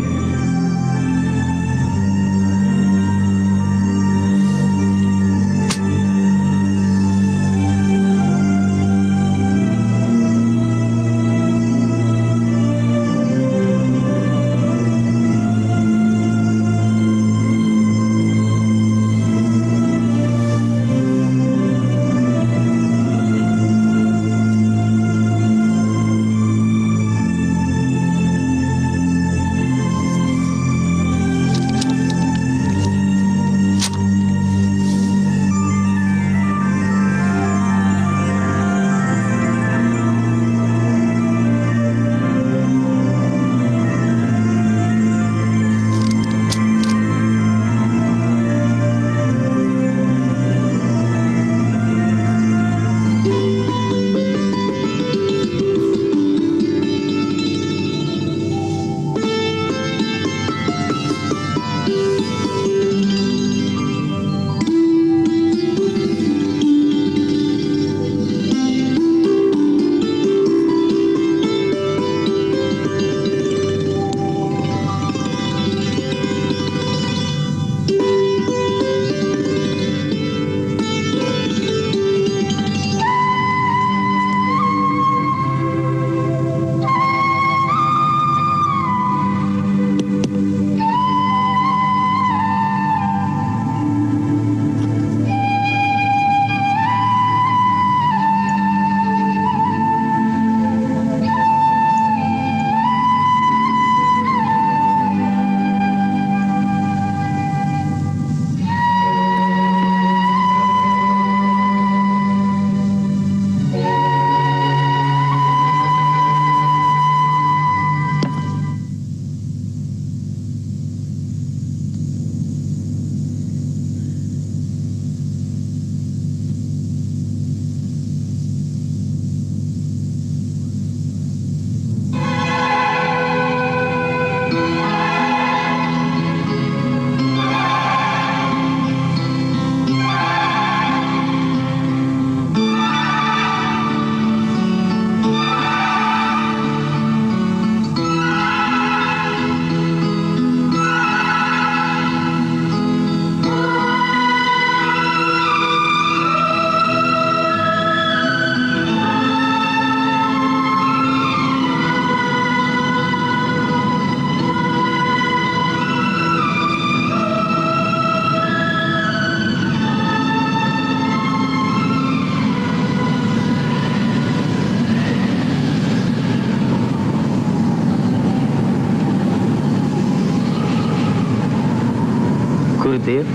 D: गुरुदेव।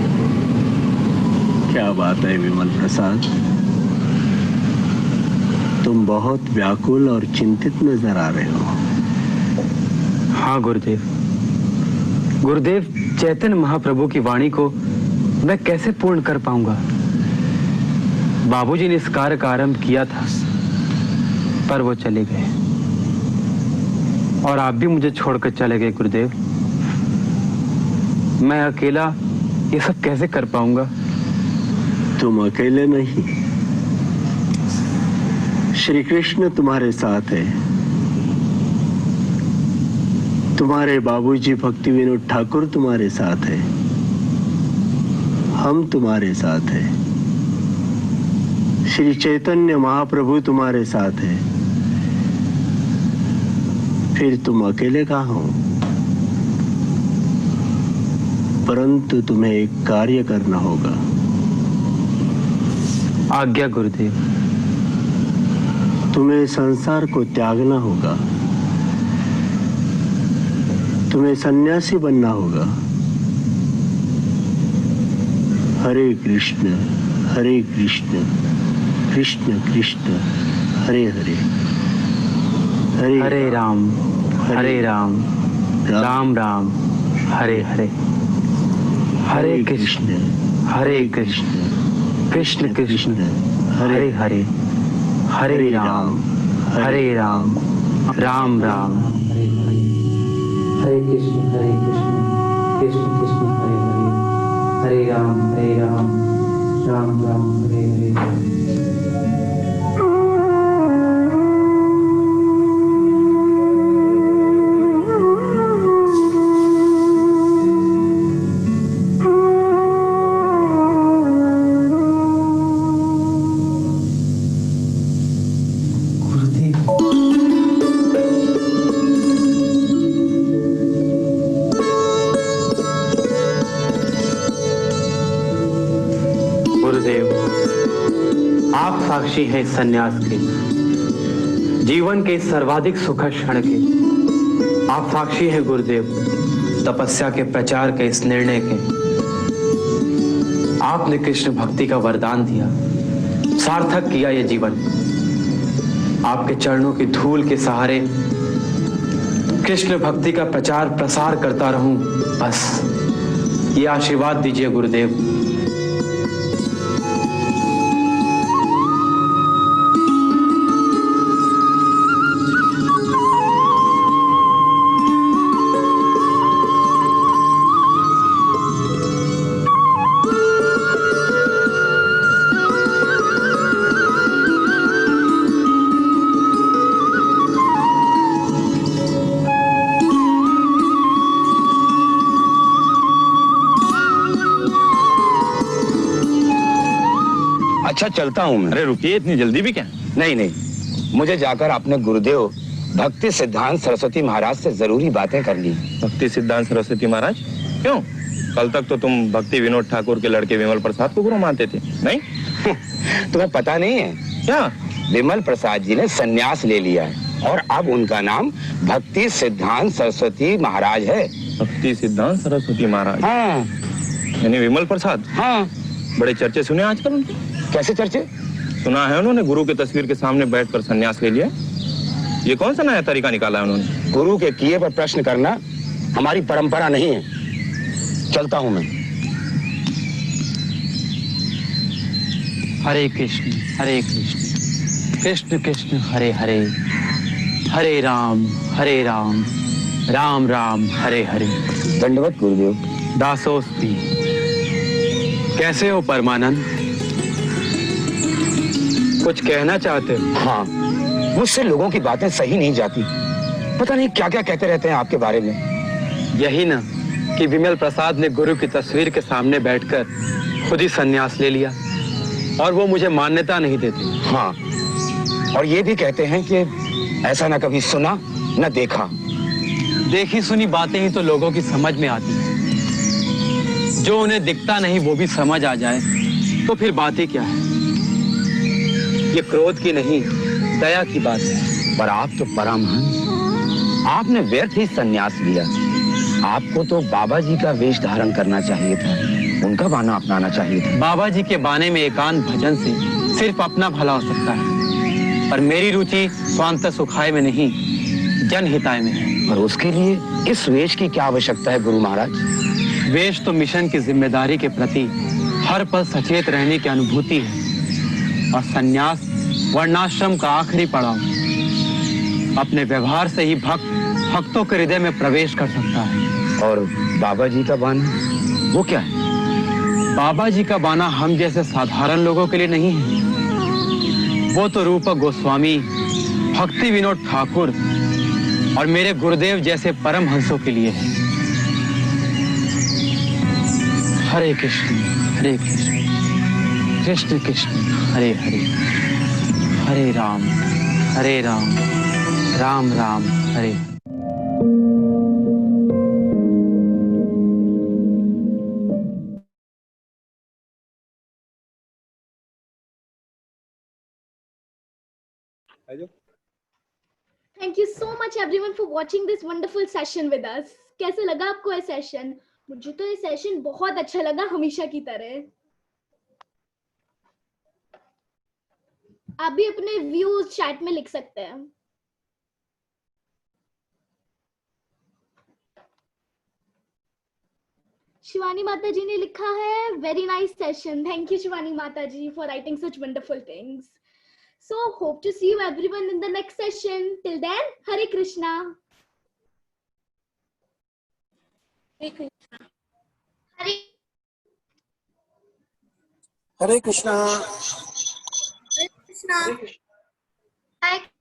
G: क्या बात है विमल प्रसाद, तुम बहुत व्याकुल और चिंतित नजर आ रहे हो।
D: हाँ गुरुदेव। गुरुदेव, चैतन्य महाप्रभु की वाणी को मैं कैसे पूर्ण कर पाऊंगा? बाबूजी ने इस कार्य का आरंभ किया था, पर वो चले गए और आप भी मुझे छोड़कर चले गए गुरुदेव। मैं अकेला ये सब कैसे कर पाऊंगा?
G: तुम अकेले नहीं, श्री कृष्ण तुम्हारे साथ है। तुम्हारे बाबूजी भक्ति विनोद ठाकुर तुम्हारे साथ है, हम तुम्हारे साथ है, श्री चैतन्य महाप्रभु तुम्हारे साथ है। फिर तुम अकेले कहाँ हो? परंतु तुम्हें एक कार्य करना होगा।
D: आज्ञा गुरुदेव।
G: तुम्हें संसार को त्यागना होगा, तुम्हें सन्यासी बनना होगा। हरे कृष्ण कृष्ण कृष्ण हरे हरे,
D: हरे राम राम राम हरे हरे, हरे कृष्ण कृष्ण कृष्ण हरे हरे, हरे राम राम राम हरे कृष्ण कृष्ण कृष्ण हरे हरे, हरे राम राम राम हरे हरे। साक्षी है सन्यास के, जीवन के सर्वाधिक सुखद क्षण के। आप साक्षी हैं गुरुदेव तपस्या के प्रचार के इस निर्णय के। आपने कृष्ण भक्ति का वरदान दिया, सार्थक किया ये जीवन। आपके चरणों की धूल के सहारे कृष्ण भक्ति का प्रचार प्रसार करता रहूं, बस ये आशीर्वाद दीजिए गुरुदेव।
I: अच्छा चलता हूँ मैं।
V: अरे रुकिए, इतनी जल्दी भी क्या?
I: नहीं, मुझे जाकर अपने गुरुदेव भक्ति सिद्धांत सरस्वती महाराज से जरूरी बातें करनी।
V: भक्ति सिद्धांत सरस्वती महाराज? क्यों? कल तक तो तुम भक्ति विनोद ठाकुर के लड़के विमल प्रसाद को गुरु मानते थे, नहीं?
I: तुम्हें पता नहीं है
V: क्या?
I: विमल प्रसाद जी ने संन्यास ले लिया है और अब उनका नाम भक्ति सिद्धांत सरस्वती महाराज है।
V: भक्ति सिद्धांत सरस्वती महाराज?
I: हाँ।
V: यानी विमल प्रसाद?
I: हाँ।
V: बड़े चर्चे सुने आजकल उनके।
I: कैसे चर्चे?
V: सुना है उन्होंने गुरु की तस्वीर के सामने बैठकर संन्यास ले लिया। ये कौन सा नया तरीका निकाला है उन्होंने?
I: गुरु के किए पर प्रश्न करना हमारी परंपरा नहीं है। चलता हूं मैं।
D: हरे कृष्ण कृष्ण कृष्ण हरे हरे, हरे राम राम राम हरे हरे।
I: दंडवत गुरुदेव।
D: दासोस्ती। कैसे हो परमानंद? कुछ कहना चाहते हो?
I: हाँ, मुझसे लोगों की बातें सही नहीं जाती। पता नहीं क्या क्या कहते रहते हैं आपके बारे में।
D: यही ना कि विमल प्रसाद ने गुरु की तस्वीर के सामने बैठकर खुद ही संन्यास ले लिया और वो मुझे मान्यता नहीं देते।
I: हाँ, और ये भी कहते हैं कि ऐसा ना कभी सुना न देखा।
D: देखी सुनी बातें ही तो लोगों की समझ में आती है। जो उन्हें दिखता नहीं वो भी समझ आ जाए तो फिर बात ही क्या है। ये क्रोध की नहीं, दया की बात है।
I: पर आप तो परमहंस, आपने व्यर्थ ही संन्यास लिया। आपको तो बाबा जी का वेश धारण करना चाहिए था। उनका बाना अपनाना चाहिए था।
L: बाबा जी के बाने में एकांत भजन से सिर्फ अपना भला हो सकता है, पर मेरी रुचि स्वांत सुखाय में नहीं, जनहिताय में है।
I: और उसके लिए इस वेश की क्या आवश्यकता है गुरु महाराज?
L: वेश तो मिशन की जिम्मेदारी के प्रति हर पल सचेत रहने की अनुभूति है, और संन्यास वर्णाश्रम का आखिरी पड़ाव। अपने व्यवहार से ही भक्तों के हृदय में प्रवेश कर सकता है।
I: और बाबा जी का बाना वो क्या है?
L: बाबा जी का बाना हम जैसे साधारण लोगों के लिए नहीं है। वो तो रूप गोस्वामी, भक्ति विनोद ठाकुर और मेरे गुरुदेव जैसे परम हंसों के लिए है। हरे कृष्ण कृष्ण कृष्ण हरे हरे, हरे राम राम राम हरे।
E: Thank you so much everyone for watching this wonderful session with us. कैसे लगा आपको ये सेशन? मुझे तो ये सेशन बहुत अच्छा लगा, हमेशा की तरह। आप भी अपने व्यूज चैट में लिख सकते हैं। शिवानी माता जी ने लिखा है, very nice session. Thank you Shivani माता ji for writing such wonderful things. So hope to see you everyone in the next session. Till then, Hare Krishna. Hare Krishna.
O: Hare Krishna.
E: Hare Krishna. Hare Krishna.